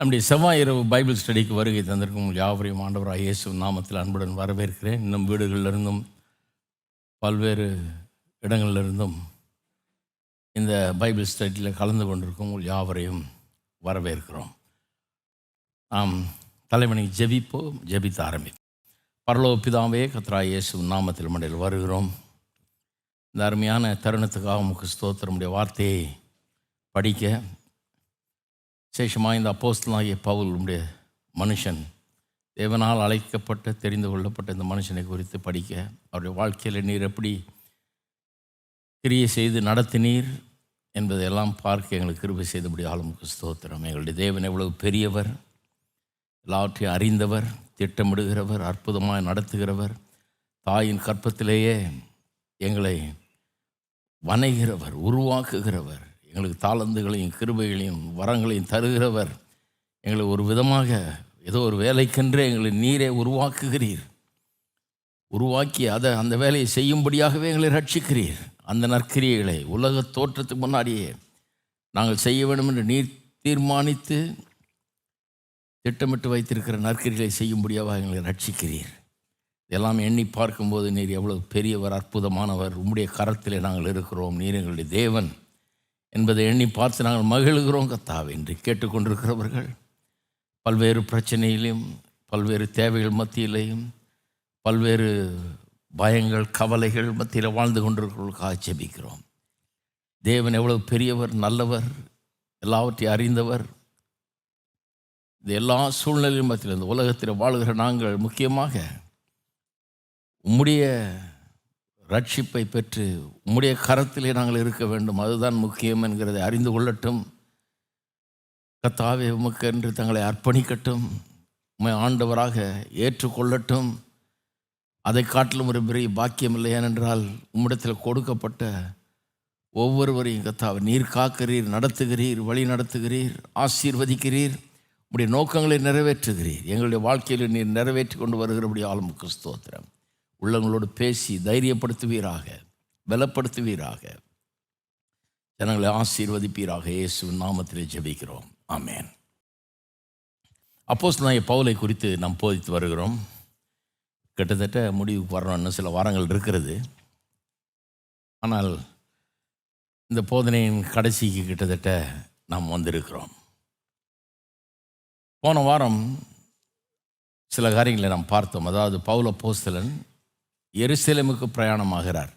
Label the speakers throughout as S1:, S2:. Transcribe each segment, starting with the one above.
S1: நம்முடைய செவ்வாய் இரவு பைபிள் ஸ்டடிக்கு வருகை தந்திருக்கும் உங்கள் யாவரையும் ஆண்டவராக இயேசு நாமத்தில் அன்புடன் வரவேற்கிறேன். இன்னும் வீடுகளிலிருந்தும் பல்வேறு இடங்களிலிருந்தும் இந்த பைபிள் ஸ்டடியில் கலந்து கொண்டிருக்கும் உங்கள் யாவரையும் வரவேற்கிறோம். நாம் தலைவனை ஜெபிப்போம். ஜெபித்து ஆரம்பிப்போம். பரலோக பிதாவே, கர்த்தராகிய இயேசு நாமத்தில் மண்டையில் வருகிறோம். இந்த அருமையான தருணத்துக்காக உமக்கு ஸ்தோத்திரம். உடைய வார்த்தையை படிக்க விசேஷமாக இந்த அப்போஸ்தலனாகிய பவுல் உடைய மனுஷன், தேவனால் அழைக்கப்பட்ட தெரிந்து கொள்ளப்பட்ட இந்த மனுஷனை குறித்து படிக்க, அவருடைய வாழ்க்கையில் நீர் எப்படி கிரியை செய்து நடத்தினீர் என்பதையெல்லாம் பார்க்க எங்களுக்கு கிருபை செய்தபடி ஆளுமுக்கு ஸ்தோத்திரம். எங்களுடைய தேவன் எவ்வளவு பெரியவர், எல்லாவற்றையும் அறிந்தவர், திட்டமிடுகிறவர், அற்புதமாக நடத்துகிறவர், தாயின் கற்பத்திலேயே எங்களை வணைகிறவர், உருவாக்குகிறவர், எங்களுக்கு தாளந்துகளையும் கிருபைகளையும் வரங்களையும் தருகிறவர், எங்களை ஒரு விதமாக ஏதோ ஒரு வேலைக்கென்றே எங்களை நீரே உருவாக்குகிறீர். உருவாக்கி அந்த வேலையை செய்யும்படியாகவே எங்களை ரட்சிக்கிறீர். அந்த நற்கிரியைகளை உலக தோற்றத்துக்கு முன்னாடியே நாங்கள் செய்ய வேண்டும் என்று நீர் தீர்மானித்து திட்டமிட்டு வைத்திருக்கிற நற்கிரிகளை செய்யும்படியாக எங்களை ரட்சிக்கிறீர். இதெல்லாம் எண்ணி பார்க்கும்போது நீர் எவ்வளவு பெரியவர், அற்புதமானவர், உம்முடைய கரத்திலே நாங்கள் இருக்கிறோம், நீர் எங்களுடைய தேவன் என்பதை எண்ணி பார்த்து நாங்கள் மகிழ்கிறோம். கர்த்தாவே, என்று கேட்டுக்கொண்டிருக்கிறவர்கள் பல்வேறு பிரச்சனையிலையும் பல்வேறு தேவைகள் மத்தியிலையும் பல்வேறு பயங்கள் கவலைகள் மத்தியில் வாழ்ந்து கொண்டிருக்கிறவர்களுக்காக ஜெபிக்கிறோம். தேவன் எவ்வளவு பெரியவர், நல்லவர், எல்லாவற்றையும் அறிந்தவர். இந்த எல்லா சூழ்நிலையும் மத்தியில் இந்த உலகத்தில் வாழ்கிற நாங்கள் முக்கியமாக உம்முடைய ரட்சிப்பை பெற்று உம்முடைய கரத்திலே நாங்கள் இருக்க வேண்டும், அதுதான் முக்கியம் என்கிறதை அறிந்து கொள்ளட்டும். கர்த்தாவே, உமக்கு என்று தங்களை அர்ப்பணிக்கட்டும், உம்மை ஆண்டவராக ஏற்றுக்கொள்ளட்டும். அதை காட்டிலும் ஒரு பெரிய பாக்கியம் இல்லை. ஏனென்றால் உம்மிடத்தில் கொடுக்கப்பட்ட ஒவ்வொருவரையும் கர்த்தாவே நீர் காக்கிறீர், நடத்துகிறீர், வழி நடத்துகிறீர், ஆசீர்வதிக்கிறீர், உம்முடைய நோக்கங்களை நிறைவேற்றுகிறீர். எங்களுடைய வாழ்க்கையில் நீர் நிறைவேற்றி கொண்டு வருகிறபடி ஆளுமுக்கு ஸ்தோத்திரம். உள்ளங்களோடு பேசி தைரியப்படுத்துவீராக, பலப்படுத்துவீராக, ஜனங்களை ஆசீர்வதிப்பீராக. இயேசுவின் நாமத்திலே ஜெபிக்கிறோம், ஆமென். அப்போஸ்தலனாகிய பவுலை குறித்து நாம் போதித்து வருகிறோம். கிட்டத்தட்ட முடிவுக்கு வரணும்னு சில வாரங்கள் இருக்கிறது. ஆனால் இந்த போதனையின் கடைசிக்கு கிட்டத்தட்ட நாம் வந்திருக்கிறோம். போன வாரம் சில காரியங்களை நாம் பார்த்தோம். அதாவது பவுல் அப்போஸ்தலன் எருசலேமுக்கு பிரயாணமாகிறார்.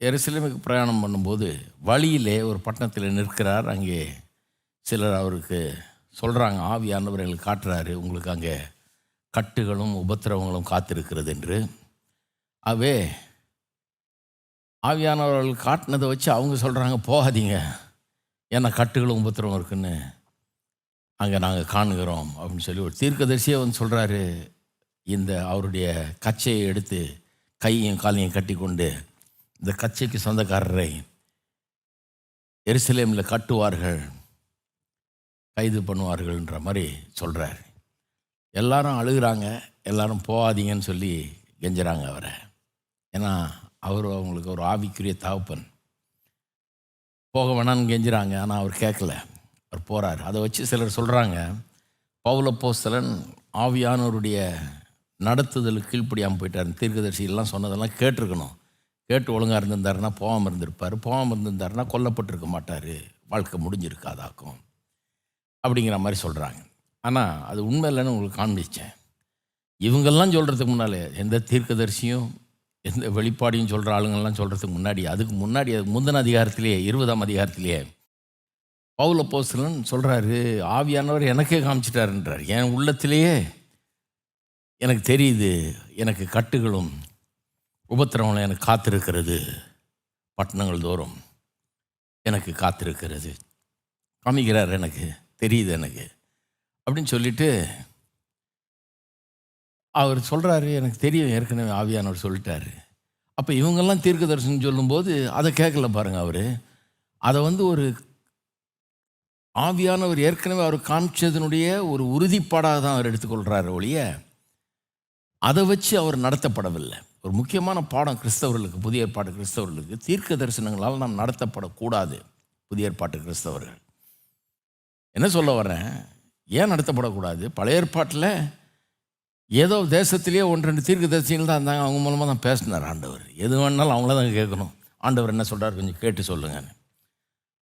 S1: எருசலேமுக்கு பிரயாணம் பண்ணும்போது வழியிலே ஒரு பட்டணத்தில் நிற்கிறார். அங்கே சிலர் அவருக்கு சொல்கிறாங்க, ஆவியானவர் எங்களுக்கு காட்டுறாரு, உங்களுக்கு அங்கே கட்டுகளும் உபத்திரவங்களும் காத்திருக்கிறது என்று. ஆகவே ஆவியானவர்கள் காட்டினதை வச்சு அவங்க சொல்கிறாங்க, போகாதீங்க, ஏன்னா கட்டுகளும் உபத்திரவம் இருக்குன்னு அங்கே நாங்கள் காணுகிறோம் அப்படின்னு சொல்லி ஒரு தீர்க்கதரிசியே வந்து சொல்கிறாரு. இந்த அவருடைய கச்சையை எடுத்து கையையும் காலையும் கட்டி கொண்டு இந்த கச்சைக்கு சொந்தக்காரரை எருசலேமில் கட்டுவார்கள், கைது பண்ணுவார்கள்ன்ற மாதிரி சொல்கிறார். எல்லாரும் அழுகிறாங்க, எல்லாரும் போகாதீங்கன்னு சொல்லி கெஞ்சுறாங்க அவரை. ஏன்னா அவர் அவங்களுக்கு ஒரு ஆவிக்குரிய தகப்பன். போக வேணான்னு கெஞ்சுறாங்க, ஆனால் அவர் கேட்கல, அவர் போகிறார். அதை வச்சு சிலர் சொல்கிறாங்க, பவுல் அப்போஸ்தலன் ஆவியானவருடைய நடத்துதலுக்கு கீழ்ப்படியாமல் போயிட்டார். தீர்க்கதரிசியெல்லாம் சொன்னதெல்லாம் கேட்டிருக்கணும், கேட்டு ஒழுங்காக இருந்திருந்தாருன்னா போகாமல் இருந்திருப்பார், போகாமல் இருந்திருந்தாருன்னா கொல்லப்பட்டிருக்க மாட்டார், வாழ்க்கை முடிஞ்சிருக்காதாக்கும் அப்படிங்கிற மாதிரி சொல்கிறாங்க. ஆனால் அது உண்மை இல்லைன்னு உங்களுக்கு காண்பிச்சேன். இவங்கெல்லாம் சொல்கிறதுக்கு முன்னாலே, எந்த தீர்க்கதரிசியும் எந்த வெளிப்பாடையும் சொல்கிற ஆளுங்கள்லாம் சொல்கிறதுக்கு முன்னாடி, அதுக்கு முந்தின அதிகாரத்திலேயே 20ஆம் அதிகாரத்திலேயே பவுல் அப்போஸ்தலன் சொல்கிறாரு, ஆவியானவர் எனக்கே காமிச்சிட்டாருன்றார். என் உள்ளத்திலேயே எனக்கு தெரியுது, எனக்கு கட்டுகளும் உபத்திரவங்களும் எனக்கு காத்திருக்கிறது, பட்டணங்கள் தோறும் எனக்கு காத்திருக்கிறது, காமிக்கிறார், எனக்கு தெரியுது எனக்கு அப்படின்னு சொல்லிட்டு அவர் சொல்கிறாரு, எனக்கு தெரியும், ஏற்கனவே ஆவியானவர் சொல்லிட்டாரு. அப்போ இவங்கெல்லாம் தீர்க்க தரிசனம் சொல்லும்போது அதை கேட்கல பாருங்கள். அவர் அதை வந்து ஒரு ஆவியானவர் ஏற்கனவே அவர் காமிச்சதனுடைய ஒரு உறுதிப்பாடாக தான் அவர் எடுத்துக்கொள்கிறார் ஒழிய அதை வச்சு அவர் நடத்தப்படவில்லை. ஒரு முக்கியமான பாடம் கிறிஸ்தவர்களுக்கு, புதிய ஏற்பாட்டு கிறிஸ்தவர்களுக்கு, தீர்க்க தரிசனங்களால் நாம் நடத்தப்படக்கூடாது. புதிய ஏற்பாட்டு கிறிஸ்தவர்கள் என்ன சொல்ல வர்றேன், ஏன் நடத்தப்படக்கூடாது? பழைய ஏற்பாட்டில் ஏதோ தேசத்திலேயே 1-2 தீர்க்கதரிசிகள் தான் இருந்தாங்க. அவங்க மூலமாக தான் பேசினார் ஆண்டவர். எது வேணாலும் அவங்கள தான் கேட்கணும். ஆண்டவர் என்ன சொல்கிறார் கொஞ்சம் கேட்டு சொல்லுங்கன்னு.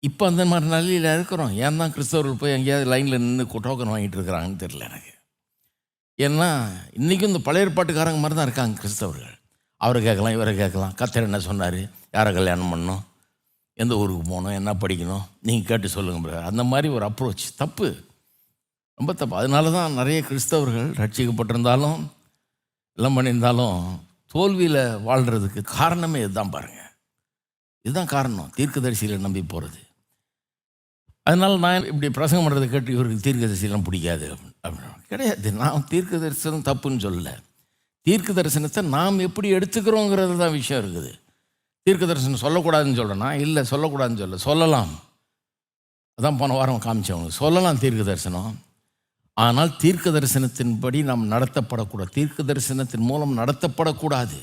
S1: இப்போ அந்த மாதிரி நிலையில் இருக்கிறோம். ஏன் தான் கிறிஸ்தவர்கள் போய் எங்கேயாவது லைனில் நின்று டோக்கன் வாங்கிட்டு இருக்கிறாங்கன்னு தெரியல எனக்கு. ஏன்னா இன்றைக்கும் இந்த பழைய ஏற்பாட்டுக்காரங்க மாதிரி தான் இருக்காங்க கிறிஸ்தவர்கள். அவரை கேட்கலாம், இவரை கேட்கலாம். கர்த்தர் என்ன சொன்னார், யாரை கல்யாணம் பண்ணணும், எந்த ஊருக்கு போகணும், என்ன படிக்கணும், நீங்கள் கேட்டு சொல்லுங்க. அந்த மாதிரி ஒரு அப்ரோச் தப்பு, ரொம்ப தப்பு. அதனால தான் நிறைய கிறிஸ்தவர்கள் ரட்சிக்கப்பட்டிருந்தாலும் எல்லாம் பண்ணியிருந்தாலும் தோல்வியில் வாழ்கிறதுக்கு காரணமே இதுதான் பாருங்கள். இதுதான் காரணம், தீர்க்கதரிசிகளை நம்பி போகிறது. அதனால் நான் இப்படி பிரசங்கம் பண்ணுறதை கேட்டு இவருக்கு தீர்க்கதரிசிலாம் பிடிக்காது அப்படின்னு கிடையாது. நான் தீர்க்க தரிசனம் தப்புன்னு சொல்லலை. தீர்க்க தரிசனத்தை நாம் எப்படி எடுத்துக்கிறோங்கிறது தான் விஷயம் இருக்குது. தீர்க்க தரிசனம் சொல்லக்கூடாதுன்னு சொல்கிறேன்னா இல்லை, சொல்லக்கூடாதுன்னு சொல்லலாம். அதான் போன வாரம் காமிச்சவங்க சொல்லலாம் தீர்க்க தரிசனம். ஆனால் தீர்க்க தரிசனத்தின்படி நாம் நடத்தப்படக்கூடாது. தீர்க்க தரிசனத்தின் மூலம் நடத்தப்படக்கூடாது.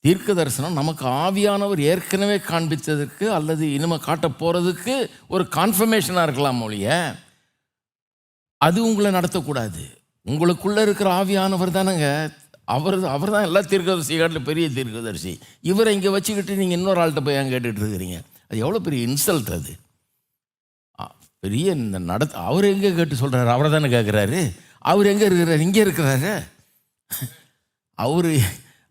S1: தீர்க்க தரிசனம் நமக்கு ஆவியானவர் ஏற்கனவே காண்பித்ததற்கு அல்லது இனிமே காட்ட போகிறதுக்கு ஒரு கான்ஃபர்மேஷனாக இருக்கலாம் ஒழிய அது உங்களை நடத்தக்கூடாது. உங்களுக்குள்ளே இருக்கிற ஆவியானவர் தானேங்க, அவர் தான் எல்லா தீர்க்கதரிசிகளில் பெரிய தீர்க்கதரிசி. இவரை இங்கே வச்சுக்கிட்டு நீங்கள் இன்னொரு ஆள்கிட்ட போய் ஏன் கேட்டுட்டு இருக்கிறீங்க? அது எவ்வளோ பெரிய இன்சல்ட் அது. பெரிய இந்த அவர் எங்கே கேட்டு சொல்கிறாரு? அவரை தானே கேட்குறாரு. அவர் எங்கே இருக்கிறார்? இங்கே இருக்கிறாரு.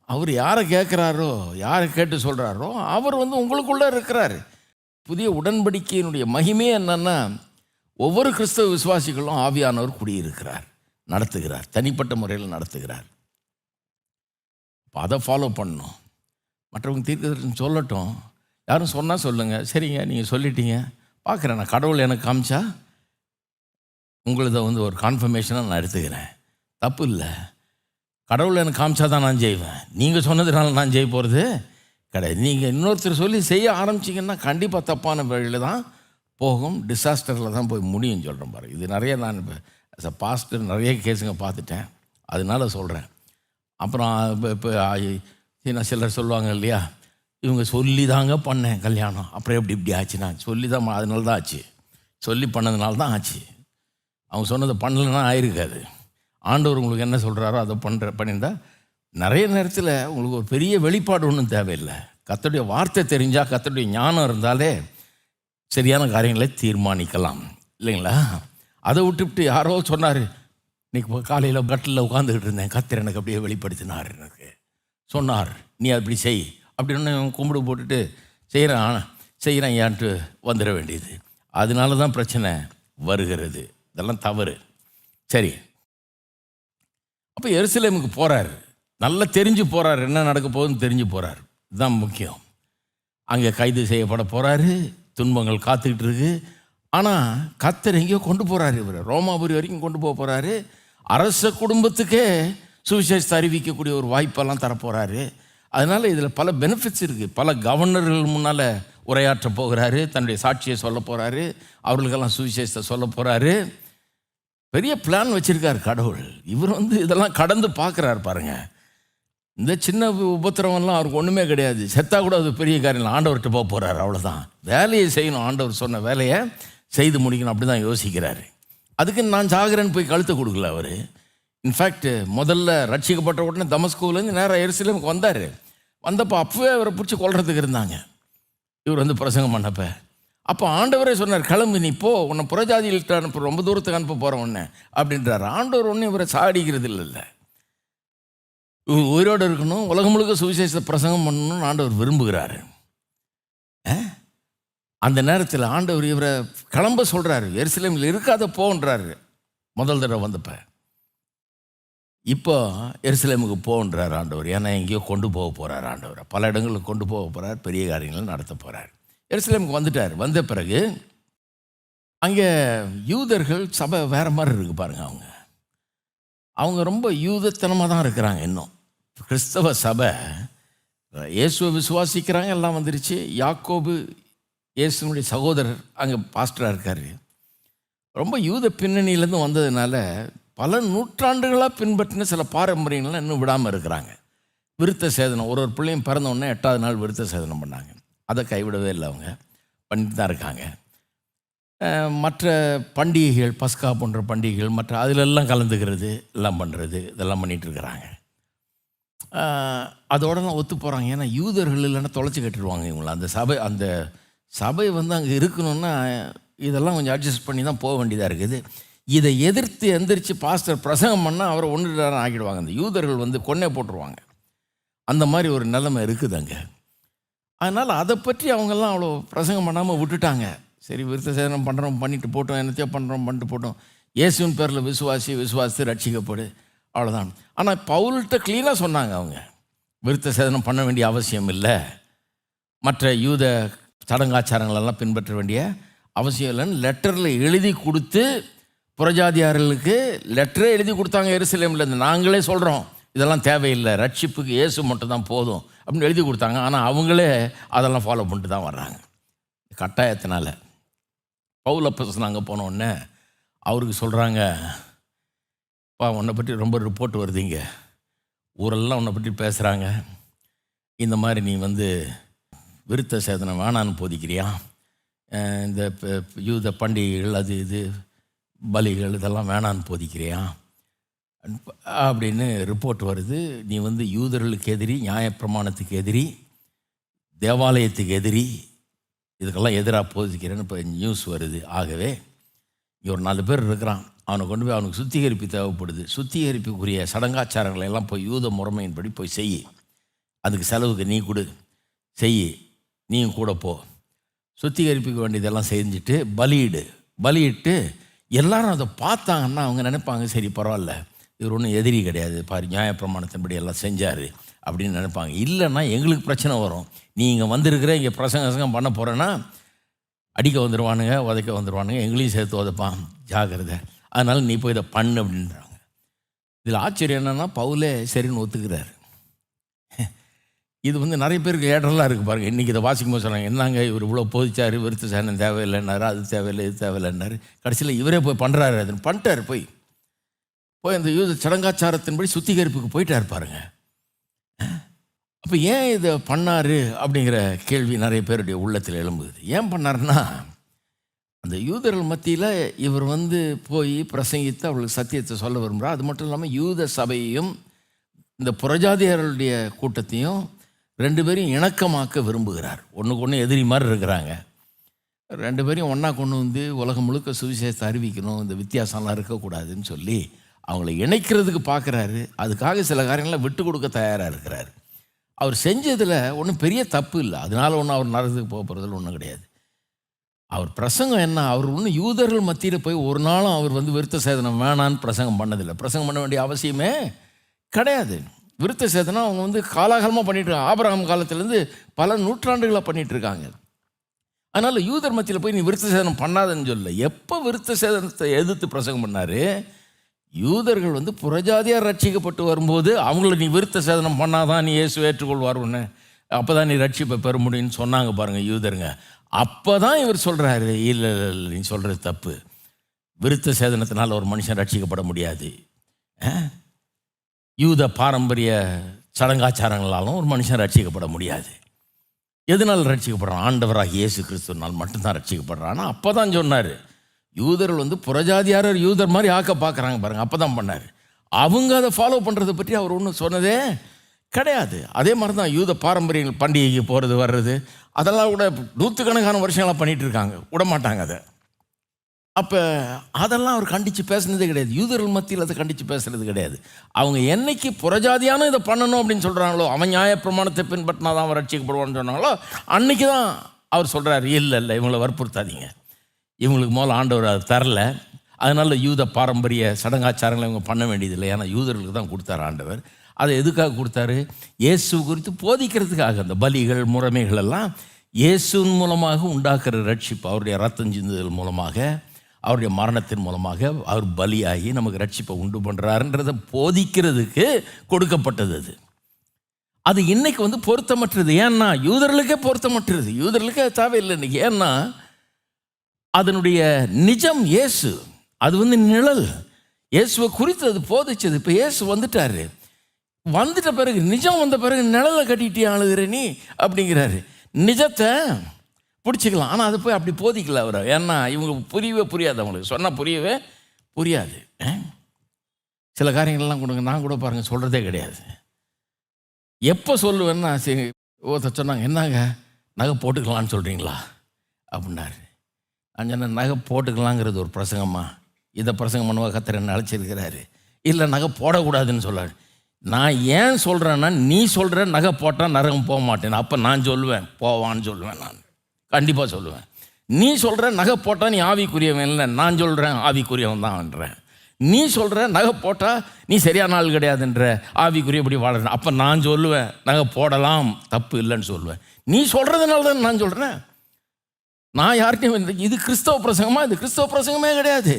S1: அவர் யாரை கேட்குறாரோ, யாரை கேட்டு சொல்கிறாரோ அவர் உங்களுக்குள்ளே இருக்கிறார். புதிய உடன்படிக்கையினுடைய மகிமே என்னன்னா, ஒவ்வொரு கிறிஸ்தவ விசுவாசிகளும் ஆவியானவர் குடியிருக்கிறார், நடத்துகிறார், தனிப்பட்ட முறையில் நடத்துகிறார். அதை ஃபாலோ பண்ணணும். மற்றவங்க தீர்க்கதரிசனம் சொல்லட்டும், யாரும் சொன்னால் சொல்லுங்கள். சரிங்க, நீங்கள் சொல்லிட்டீங்க, பார்க்குறேன். நான் கடவுள் எனக்கு காமிச்சா உங்களதை ஒரு கான்ஃபர்மேஷனாக நான் எடுத்துக்கிறேன். தப்பு இல்லை. கடவுள் எனக்கு காமிச்சா தான் நான் செய்வேன். நீங்கள் சொன்னதுனால நான் செய்ய போகிறது கிடையாது. நீங்கள் இன்னொருத்தர் சொல்லி செய்ய ஆரம்பிச்சிங்கன்னா கண்டிப்பாக தப்பான வழியில் தான் போகும், டிசாஸ்டரில் தான் போய் முடியும் சொல்கிறேன் பாரு. இது நிறைய நான் இப்போ ஆஸ் அ பாஸ்டர் நிறைய கேஸுங்க பார்த்துட்டேன், அதனால சொல்கிறேன். அப்புறம் இப்போ சிலர் சொல்லுவாங்க இல்லையா, இவங்க சொல்லி தாங்க பண்ணேன் கல்யாணம், அப்புறம் இப்படி ஆச்சுன்னா சொல்லி தான், அதனால தான் ஆச்சு, சொல்லி பண்ணதுனால தான் ஆச்சு. அவங்க சொன்னதை பண்ணலைன்னா ஆயிருக்காது. ஆண்டவர் உங்களுக்கு என்ன சொல்கிறாரோ அதை பண்ணியிருந்தா நிறைய நேரத்தில் உங்களுக்கு ஒரு பெரிய வெளிப்பாடு ஒன்றும் தேவையில்லை. கர்த்தருடைய வார்த்தை தெரிஞ்சால், கர்த்தருடைய ஞானம் இருந்தாலே சரியான காரியங்களை தீர்மானிக்கலாம் இல்லைங்களா? அதை விட்டுவிட்டு யாரோ சொன்னார், இன்றைக்கி காலையில் கட்டிலில் உட்காந்துக்கிட்டு இருந்தேன், கர்த்தர் எனக்கு அப்படியே வெளிப்படுத்தினார், எனக்கு சொன்னார் நீ அப்படி செய் அப்படின்னு கும்பிடு போட்டுட்டு செய்கிறேன் ஏன்ட்டு வந்துட வேண்டியது. அதனால தான் பிரச்சனை வருகிறது. இதெல்லாம் தவறு. சரி, அப்போ எருசலேமுக்கு போகிறார், நல்லா தெரிஞ்சு போகிறார், என்ன நடக்க போகுதுன்னு தெரிஞ்சு போகிறார். இதுதான் முக்கியம். அங்கே கைது செய்யப்பட போகிறாரு, துன்பங்கள் காத்துக்கிட்டு இருக்கு. ஆனால் கர்த்தர் எங்கேயோ கொண்டு போகிறாரு, இவர் ரோமாபுரி வரைக்கும் கொண்டு போக போகிறாரு. அரச குடும்பத்துக்கே சுவிசேஷத்தை அறிவிக்கக்கூடிய ஒரு வாய்ப்பெல்லாம் தரப்போகிறாரு. அதனால் இதில் பல பெனிஃபிட்ஸ் இருக்குது. பல கவர்னர்கள் முன்னால் உரையாற்ற போகிறாரு, தன்னுடைய சாட்சியை சொல்ல போகிறாரு, அவர்களுக்கெல்லாம் சுவிசேஷத்தை சொல்ல போகிறாரு. பெரிய பிளான் வச்சுருக்கார் கடவுள். இவர் இதெல்லாம் கடந்து பார்க்குறாரு பாருங்கள். இந்த சின்ன உபத்திரவம்லாம் அவருக்கு ஒன்றுமே கிடையாது. செத்தா கூட அது பெரிய காரியம். ஆண்டவர்கிட்ட போக போகிறார், அவ்வளோதான். வேலையை செய்யணும், ஆண்டவர் சொன்ன வேலையை செய்து முடிக்கணும், அப்படி தான் யோசிக்கிறாரு. அதுக்கு நான் சாகிறேன்னு போய் கழுத்தை கொடுக்கல அவர். இன்ஃபேக்ட் முதல்ல ரட்சிக்கப்பட்ட உடனே தமஸ்கூலேருந்து நேராக எருசலேமுக்கு வந்தார். வந்தப்போ அப்போவே அவரை பிடிச்சி கொல்றதுக்கு இருந்தாங்க, இவர் பிரசங்கம் பண்ணப்போ. அப்போ ஆண்டவரே சொன்னார், கிளம்பு நீ போ, உன்னை புறஜாதிகள்கிட்ட அனுப்ப, ரொம்ப தூரத்துக்கு அனுப்ப போகிறேன் உன்னை அப்படின்றார். ஆண்டவர் ஒன்றும் இவரை சாடிக்கிறது இல்லை. உயிரோடு இருக்கணும், உலகம் முழுக்க சுவிசேஷ பிரசங்கம் பண்ணணும்னு ஆண்டவர் விரும்புகிறாரு. அந்த நேரத்தில் ஆண்டவர் இவரை கிளம்ப சொல்கிறாரு, எருசலேமில் இருக்காத போன்றாரு முதல் தடவை வந்தப்ப. இப்போ எருசலேமுக்கு போன்றார் ஆண்டவர். ஏன்னா எங்கேயோ கொண்டு போக போகிறார் ஆண்டவர், பல இடங்களுக்கு கொண்டு போக போகிறார், பெரிய காரியங்களை நடத்த போகிறார். எருசலேமுக்கு வந்துட்டார். வந்த பிறகு அங்கே யூதர்கள் சபை வேறு மாதிரி இருக்குது பாருங்கள். அவங்க ரொம்ப யூதத்தனமாக தான் இருக்கிறாங்க. இன்னும் கிறிஸ்தவ சபை இயேசுவை விசுவாசிக்கிறாங்க, எல்லாம் வந்துருச்சு. யாக்கோபு இயேசுனுடைய சகோதரர் அங்கே பாஸ்டராக இருக்கார். ரொம்ப யூத பின்னணியிலேருந்து வந்ததுனால பல நூற்றாண்டுகளாக பின்பற்றின சில பாரம்பரியங்கள்லாம் இன்னும் விடாமல் இருக்கிறாங்க. விருத்த சேதனம், ஒரு பிள்ளையும் பிறந்த உடனே 8ஆவது நாள் விருத்த சேதனம் பண்ணாங்க. அதை கைவிடவே இல்லை, அவங்க பண்ணிட்டு தான் இருக்காங்க. மற்ற பண்டிகைகள், பஸ்கா போன்ற பண்டிகைகள், மற்ற அதிலெல்லாம் கலந்துக்கிறது, எல்லாம் பண்ணுறது, இதெல்லாம் பண்ணிகிட்ருக்கிறாங்க. அதோட தான் ஒத்து போகிறாங்க. ஏன்னா யூதர்கள் இல்லைன்னா தொலைச்சி கட்டிடுவாங்க இவங்கள. அந்த சபை வந்து அங்கே இருக்கணும்னா இதெல்லாம் கொஞ்சம் அட்ஜஸ்ட் பண்ணி தான் போக வேண்டியதாக இருக்குது. இதை எதிர்த்து எந்திரிச்சு பாஸ்டர் பிரசங்கம் பண்ணால் அவரை ஒன்று நேரம் ஆக்கிடுவாங்க. அந்த யூதர்கள் வந்து கொன்னே போட்டுருவாங்க. அந்த மாதிரி ஒரு நிலைமை இருக்குது அங்கே. அதனால் அதை பற்றி அவங்கெல்லாம் அவ்வளோ பிரசங்கம் பண்ணாமல் விட்டுட்டாங்க. சரி, விருத்த சேதனம் பண்ணுறோம், பண்ணிட்டு போட்டோம், என்னத்தையோ பண்ணுறோம், பண்ணிட்டு போட்டோம், இயேசுவின் பேரில் விசுவாசித்து ரட்சிக்கப்படு, அவ்வளோதான். ஆனால் பவுல்கிட்ட க்ளீனாக சொன்னாங்க அவங்க, விருத்த சேதனம் பண்ண வேண்டிய அவசியம் இல்லை, மற்ற யூத சடங்காச்சாரங்களெல்லாம் பின்பற்ற வேண்டிய அவசியம் இல்லைன்னு லெட்டரில் எழுதி கொடுத்து, புறஜாதியார்களுக்கு லெட்டரே எழுதி கொடுத்தாங்க. எருசலேமில் இருந்து நாங்களே சொல்கிறோம் இதெல்லாம் தேவையில்லை, ரட்சிப்புக்கு இயேசு மட்டும் தான் போதும் அப்படின்னு எழுதி கொடுத்தாங்க. ஆனால் அவங்களே அதெல்லாம் ஃபாலோ பண்ணிட்டு தான் வர்றாங்க கட்டாயத்தினால. பவுல் அப்போஸ்தலன் அங்கே போனோடனே அவருக்கு சொல்கிறாங்க, உன்னை பற்றி ரொம்ப ரிப்போர்ட் வருதுங்க, ஊரெல்லாம் உன்னை பற்றி பேசுகிறாங்க, இந்த மாதிரி நீ வந்து விருத்த சேதனம் வேணான்னு போதிக்கிறியா, இந்த யூத பண்டிகைகள் அது இது பலிகள் இதெல்லாம் வேணான்னு போதிக்கிறியா அப்படின்னு ரிப்போர்ட் வருது. நீ வந்து யூதர்களுக்கு எதிரி, நியாயப்பிரமாணத்துக்கு எதிரி, தேவாலயத்துக்கு எதிரி, இதுக்கெல்லாம் எதிராக போதிக்கிறேன்னு இப்போ நியூஸ் வருது. ஆகவே இங்கே ஒரு 4 பேர் இருக்கிறான், அவனை கொண்டு போய் அவனுக்கு சுத்திகரிப்பு தேவைப்படுது, சுத்திகரிப்புக்குரிய சடங்காச்சாரங்களை எல்லாம் போய் யூத முறைமையின்படி போய் செய், அதுக்கு செலவுக்கு நீ கொடு, செய், நீயும் கூட போ, சுத்திகரிப்புக்கு வேண்டியதெல்லாம் செஞ்சுட்டு பலியிட்டு எல்லாரும் அதை பார்த்தாங்கன்னா அவங்க நினைப்பாங்க, சரி பரவாயில்ல, இவர் ஒன்றும் எதிரி கிடையாது, பாரு நியாயப்பிரமாணத்தின்படி எல்லாம் செஞ்சார் அப்படின்னு நினைப்பாங்க. இல்லைன்னா எங்களுக்கு பிரச்சனை வரும், நீ இங்கே வந்திருக்கிற, இங்கே பிரசங்கம் பண்ண போகிறேன்னா அடிக்க வந்துடுவானுங்க, உதைக்க வந்துடுவானுங்க, எங்களையும் சேர்த்து உதைப்பான், ஜாக்கிரதை, அதனால் நீ போய் இதை பண்ணு அப்படின்றாங்க. இதில் ஆச்சரியம் என்னென்னா பவுலே சரின்னு ஒத்துக்கிறார். இது வந்து நிறைய பேருக்கு ஏற்றலாம் இருக்குது பாருங்கள். இன்றைக்கி இதை வாசிக்கும் போது சொன்னாங்க, என்னங்க இவர் இவ்வளோ போதிச்சார், விருத்த சேதனம் தேவையில்லைன்னாரு, அது தேவையில்லை, இது தேவையில்லைன்னாரு, கடைசியில் இவரே போய் பண்ணுறாரு, அதுன்னு பண்ணிட்டார். போய் அந்த யூத சடங்காச்சாரத்தின்படி சுத்திகரிப்புக்கு போயிட்டார் பாருங்க. அப்போ ஏன் இதை பண்ணார் அப்படிங்கிற கேள்வி நிறைய பேருடைய உள்ளத்தில் எழும்புது. ஏன் பண்ணாருன்னா, அந்த யூதர்கள் மத்தியில் இவர் வந்து போய் பிரசங்கித்து அவர்களுக்கு சத்தியத்தை சொல்ல விரும்புகிறார். அது மட்டும் இல்லாமல் யூத சபையையும் இந்த புறஜாதியர்களுடைய கூட்டத்தையும் 2 பேரையும் இணக்கமாக்க விரும்புகிறார். ஒன்றுக்கு ஒன்று எதிரி மாதிரி இருக்கிறாங்க, 2 பேரையும் ஒன்றா கொண்டு வந்து உலகம் முழுக்க சுவிசேஷத்தை அறிவிக்கணும், இந்த வித்தியாசம்லாம் இருக்கக்கூடாதுன்னு சொல்லி அவங்கள இணைக்கிறதுக்கு பார்க்குறாரு. அதுக்காக சில காரியங்களை விட்டு கொடுக்க தயாராக இருக்கிறார். அவர் செஞ்சதில் ஒன்றும் பெரிய தப்பு இல்லை, அதனால ஒன்றும் அவர் நரகத்துக்கு போக போகிறதுல ஒன்றும் கிடையாது. அவர் பிரசங்கம் என்ன, அவர் ஒன்றும் யூதர்கள் மத்தியில் போய் ஒரு நாளும் அவர் வந்து விருத்த சேதனம் வேணான்னு பிரசங்கம் பண்ணதில்லை, பிரசங்கம் பண்ண வேண்டிய அவசியமே கிடையாது. விருத்த சேதனம் அவங்க வந்து காலாகாலமாக பண்ணிகிட்ருக்காங்க, ஆபிரகாம் காலத்துலேருந்து பல நூற்றாண்டுகளாக பண்ணிகிட்ருக்காங்க. அதனால் யூதர் மத்தியில் போய் நீ விருத்த சேதனம் பண்ணாதன்னு சொல்லல. எப்போ விருத்த சேதனத்தை எதிர்த்து பிரசங்கம் பண்ணார், யூதர்கள் வந்து புறஜாதியார் ரட்சிக்கப்பட்டு வரும்போது அவங்கள நீ விருத்த சேதனம் பண்ணாதான் நீ இயேசு ஏற்றுக்கொள்வார், ஒன்று அப்போ தான் நீ ரட்சிப்பை பெற முடியும்னு சொன்னாங்க பாருங்கள் யூதருங்க. அப்போ தான் இவர் சொல்கிறாரு, இல்லை நீ சொல்கிறது தப்பு, விருத்த சேதனத்தினால் ஒரு மனுஷன் ரட்சிக்கப்பட முடியாது, யூத பாரம்பரிய சடங்காச்சாரங்களாலும் ஒரு மனுஷன் ரட்சிக்கப்பட முடியாது. எதனால் ரட்சிக்கப்படுறான், ஆண்டவராக இயேசு கிறிஸ்துவனால் மட்டும்தான் ரட்சிக்கப்படுறான். ஆனால் அப்போ தான் சொன்னார், யூதர்கள் வந்து புறஜாதியாரர் யூதர் மாதிரி ஆக்க பார்க்குறாங்க பாருங்கள், அப்போ தான் பண்ணார். அவங்க அதை ஃபாலோ பண்ணுறதை பற்றி அவர் ஒன்றும் சொன்னதே கிடையாது. அதே மாதிரி தான் யூத பாரம்பரிய பண்டிகைக்கு போகிறது வர்றது அதெல்லாம் கூட நூற்றுக்கணக்கான வருஷங்களாக பண்ணிகிட்டு இருக்காங்க, விட மாட்டாங்க அதை. அப்போ அதெல்லாம் அவர் கண்டித்து பேசுனதே கிடையாது, யூதர்கள் மத்தியில் அதை கண்டித்து பேசுகிறது கிடையாது. அவங்க என்னைக்கு புறஜாதியான இதை பண்ணணும் அப்படின்னு சொல்கிறாங்களோ, அவன் நியாயப்பிரமாணத்தை பின்பற்றினா தான் அவன் ரட்சிக்கப்படுவான்னு சொன்னாங்களோ, அன்றைக்கி தான் அவர் சொல்கிறார், இல்லை இவங்களை வற்புறுத்தாதீங்க, இவங்களுக்கு முதல்ல ஆண்டவர் அது தரல, அதனால் யூத பாரம்பரிய சடங்காச்சாரங்களை இவங்க பண்ண வேண்டியதில்லை, ஏன்னா யூதர்களுக்கு தான் கொடுத்தார் ஆண்டவர். அதை எதுக்காக கொடுத்தாரு, இயேசு குறித்து போதிக்கிறதுக்காக. அந்த பலிகள் முறைமைகள் எல்லாம் இயேசுவின் மூலமாக உண்டாக்குற ரட்சிப்பு, அவருடைய ரத்தம் சிந்துதல் மூலமாக, அவருடைய மரணத்தின் மூலமாக அவர் பலியாகி நமக்கு ரட்சிப்பை உண்டு பண்ணுறாருன்றதை போதிக்கிறதுக்கு கொடுக்கப்பட்டது. அது இன்னைக்கு வந்து பொருத்தமற்றது. ஏன்னா யூதர்களுக்கே பொருத்தமற்றது, யூதர்களுக்கே தேவையில்லை இன்னைக்கு. ஏன்னா அதனுடைய நிஜம் இயேசு, அது வந்து நிழல், இயேசுவை குறித்து அது போதிச்சது. இப்போ இயேசு வந்துட்டார், வந்துட்ட பிறகு நிஜம் வந்த பிறகு நிழலை கட்டிட்டே ஆளுகிற நீ அப்படிங்கிறாரு. நிஜத்தை பிடிச்சிக்கலாம். ஆனால் அது போய் அப்படி போதிக்கல அவர். ஏன்னா இவங்க புரியாது, அவங்களுக்கு சொன்னால் புரியாது. சில காரியங்கள்லாம் கொடுங்க, நான் கூட பாருங்கள் சொல்கிறதே கிடையாது. எப்போ சொல்லுவேன்னா, சரி ஒருத்தர் சொன்னாங்க, என்னங்க நகை போட்டுக்கலான்னு சொல்கிறீங்களா அப்படின்னாரு. நான் சொன்னேன், நகை போட்டுக்கலாங்கிறது ஒரு பிரசங்கம்மா, இதை பிரசங்கம் பண்ணுவா கர்த்தர் என்ன அழைச்சிருக்கிறாரு. இல்லை நகை போடக்கூடாதுன்னு சொல்லாரு. நான் ஏன் சொல்கிறேன்னா, நீ சொல்கிற நகை போட்டால் நரகம் போக மாட்டேன், அப்போ நான் சொல்லுவேன் போவான்னு சொல்லுவேன். நான் கண்டிப்பாக சொல்லுவேன். நீ சொல்கிற நகை போட்டால் நீ ஆவிக்குரியவன் இல்லை, நான் சொல்கிறேன் ஆவிக்குரியவன் தான்ன்றேன். நீ சொல்கிற நகை போட்டால் நீ சரியான ஆள் கிடையாதுன்ற, ஆவிக்குரியபடி வாழறேன், அப்போ நான் சொல்லுவேன் நகை போடலாம் தப்பு இல்லைன்னு சொல்லுவேன். நீ சொல்கிறதுனால தான் நான் சொல்கிறேன். நான் யார்கிட்டையும் இது கிறிஸ்தவ பிரசங்கமா? இது கிறிஸ்தவ பிரசங்கமே கிடையாது.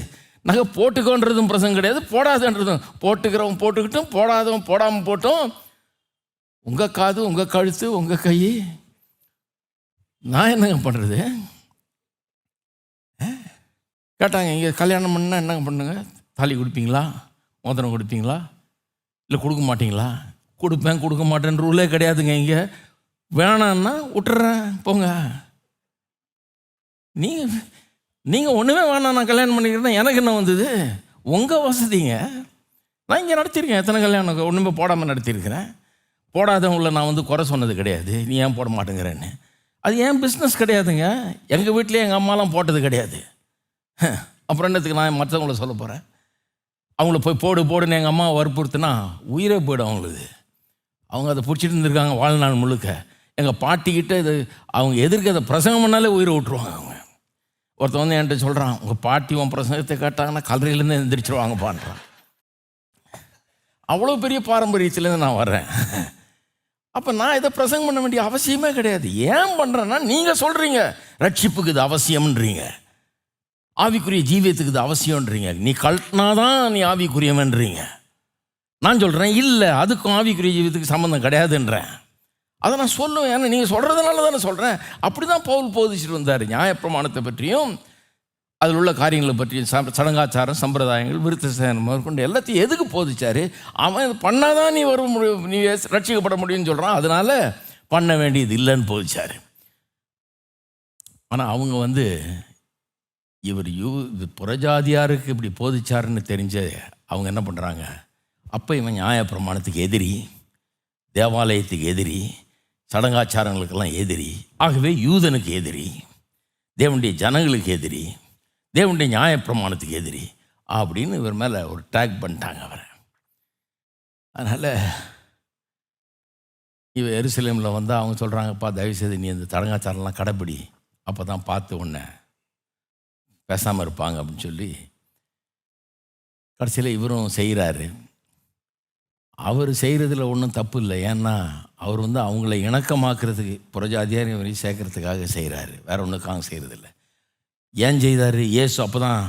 S1: நகை போட்டுக்கோன்றதும் பிரசங்கம் கிடையாது, போடாதுன்றதும். போட்டுக்கிறவன் போட்டுக்கிட்டும், போடாதவன் போடாமல் போட்டும். உங்கள் காது, உங்கள் கழுத்து, உங்கள் கை, நான் என்னங்க பண்ணுறது? கேட்டாங்க, இங்கே கல்யாணம் பண்ணால் என்னங்க பண்ணுங்க? தாலி கொடுப்பீங்களா, மோதிரம் கொடுப்பீங்களா, இல்லை கொடுக்க மாட்டிங்களா? கொடுப்பேன் கொடுக்க மாட்டேன் ரூலே கிடையாதுங்க. இங்கே வேணான்னா விட்டுறேன் போங்க. நீங்கள் ஒன்றுமே வேணாம், நான் கல்யாணம் பண்ணிக்கிறேன், எனக்கு என்ன வந்தது? உங்கள் வசதிங்க. நான் இங்கே நடத்தியிருக்கேன், எத்தனை கல்யாணம் ஒன்றுமே போடாமல் நடத்தியிருக்கிறேன். போடாதவங்கள நான் குறை சொன்னது கிடையாது, நீ ஏன் போட மாட்டேங்கிறேன்னு. அது ஏன் பிஸ்னஸ் கிடையாதுங்க. எங்கள் வீட்டிலே எங்கள் அம்மாலாம் போட்டது கிடையாது. அப்புறம் என்னத்துக்கு நான் மற்றவங்கள சொல்ல போகிறேன்? அவங்கள போய் போடுன்னு எங்கள் அம்மா வற்புறுத்துனா உயிரே போய்டும் அவங்களுக்கு. அவங்க அதை பிடிச்சிட்டு இருந்திருக்காங்க வாழ்நாள் முழுக்க. எங்கள் பாட்டிக்கிட்ட இது அவங்க எதிர்க்க அதை பிரசங்கம் பண்ணாலே உயிரை விட்டுருவாங்க அவங்க. ஒருத்தன் என்கிட்ட சொல்கிறான், உங்கள் பாட்டி உன் பிரசங்கத்தை கேட்டாங்கன்னா கல்லறையிலேருந்து எந்திரிச்சிருவாங்கப்பான்றான். அவ்வளோ பெரிய பாரம்பரியத்துலேருந்து நான் வர்றேன். அப்போ நான் இதை பிரசங்கம் பண்ண வேண்டிய அவசியமே கிடையாது. ஏன் பண்ணுறேன்னா, நீங்கள் சொல்கிறீங்க ரட்சிப்புக்கு இது அவசியம்ன்றீங்க, ஆவிக்குரிய ஜீவியத்துக்கு இது அவசியம்ன்றீங்க, நீ கழட்டினாதான் நீ ஆவிக்குரியவன்றீங்க. நான் சொல்கிறேன் இல்லை, அதுக்கும் ஆவிக்குரிய ஜீவியத்துக்கு சம்மந்தம் கிடையாதுன்றேன். அதை நான் சொல்லுவேன், ஏன்னா நீங்கள் சொல்கிறதுனால தானே சொல்கிறேன். அப்படி தான் பவுல் போதிச்சுட்டு வந்தார். நியாயப்பிரமாணத்தை பற்றியும் அதில் உள்ள காரியங்களை பற்றியும், சடங்காச்சாரம், சம்பிரதாயங்கள், விருத்த சேதனம் முதற்கொண்டு எல்லாத்தையும் எதுக்கு போதிச்சார்? அவன் பண்ணாதான் நீ வர முடியும், நீ ரட்சிக்கப்பட முடியும்னு சொல்கிறான், அதனால் பண்ண வேண்டியது இல்லைன்னு போதிச்சார். ஆனால் அவங்க இவர் புறஜாதியாருக்கு இப்படி போதிச்சாருன்னு தெரிஞ்ச அவங்க என்ன பண்ணுறாங்க? அப்போ இவன் நியாயப்பிரமாணத்துக்கு எதிரி, தேவாலயத்துக்கு எதிரி, சடங்காச்சாரங்களுக்கெல்லாம் எதிரி, ஆகவே யூதனுக்கு எதிரி, தேவனுடைய ஜனங்களுக்கு எதிரி, தேவனுடைய நியாயப்பிரமாணத்துக்கு எதிரி அப்படின்னு இவர் மேலே ஒரு டேக் பண்ணிட்டாங்க அவரை. அதனால் இவர் எருசலேமில் அவங்க சொல்கிறாங்கப்பா, தயவுசெய்து நீ இந்த சடங்காச்சாரம்லாம் கடைப்பிடி, அப்போ தான் பார்த்து உன்னை பேசாமல் இருப்பாங்க அப்படின்னு சொல்லி கடைசியில் இவரும் செய்கிறாரு. அவர் செய்கிறதுல ஒன்றும் தப்பு இல்லை, ஏன்னா அவர் அவங்கள இணக்கமாக்குறதுக்கு, புறஜாதியார் இவரையும் சேர்க்கறதுக்காக செய்கிறாரு, வேற ஒன்றுக்காக செய்கிறதில்ல. ஏன் செய்தார்? இயேசு அப்போ தான்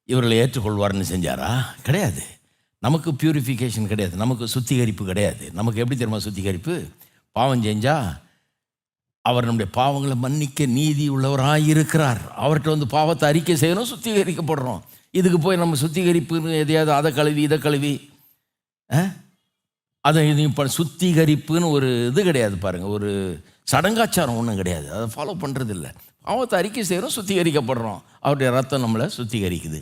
S1: இவர்களை ஏற்றுக்கொள்வார்னு செஞ்சாரா? கிடையாது. நமக்கு பியூரிஃபிகேஷன் கிடையாது, நமக்கு சுத்திகரிப்பு கிடையாது. நமக்கு எப்படி தெரியுமா சுத்திகரிப்பு? பாவம் செஞ்சால் அவர் நம்முடைய பாவங்களை மன்னிக்க நீதி உள்ளவராக இருக்கிறார். அவர்கிட்ட பாவத்தை அறிக்கை செய்யணும், சுத்திகரிக்கப்படுறோம். இதுக்கு போய் நம்ம சுத்திகரிப்புன்னு எதையாவது அதை கழுவி இதை கழுவி அதை இது இப்போ சுத்திகரிப்புன்னு ஒரு இது கிடையாது பாருங்கள், ஒரு சடங்காச்சாரம் ஒன்றும் கிடையாது, அதை ஃபாலோ பண்ணுறதில்ல. பாவத்தை அறிக்கை செய்கிறோம், சுத்திகரிக்கப்படுறோம், அவருடைய ரத்தம் நம்மளை சுத்திகரிக்குது.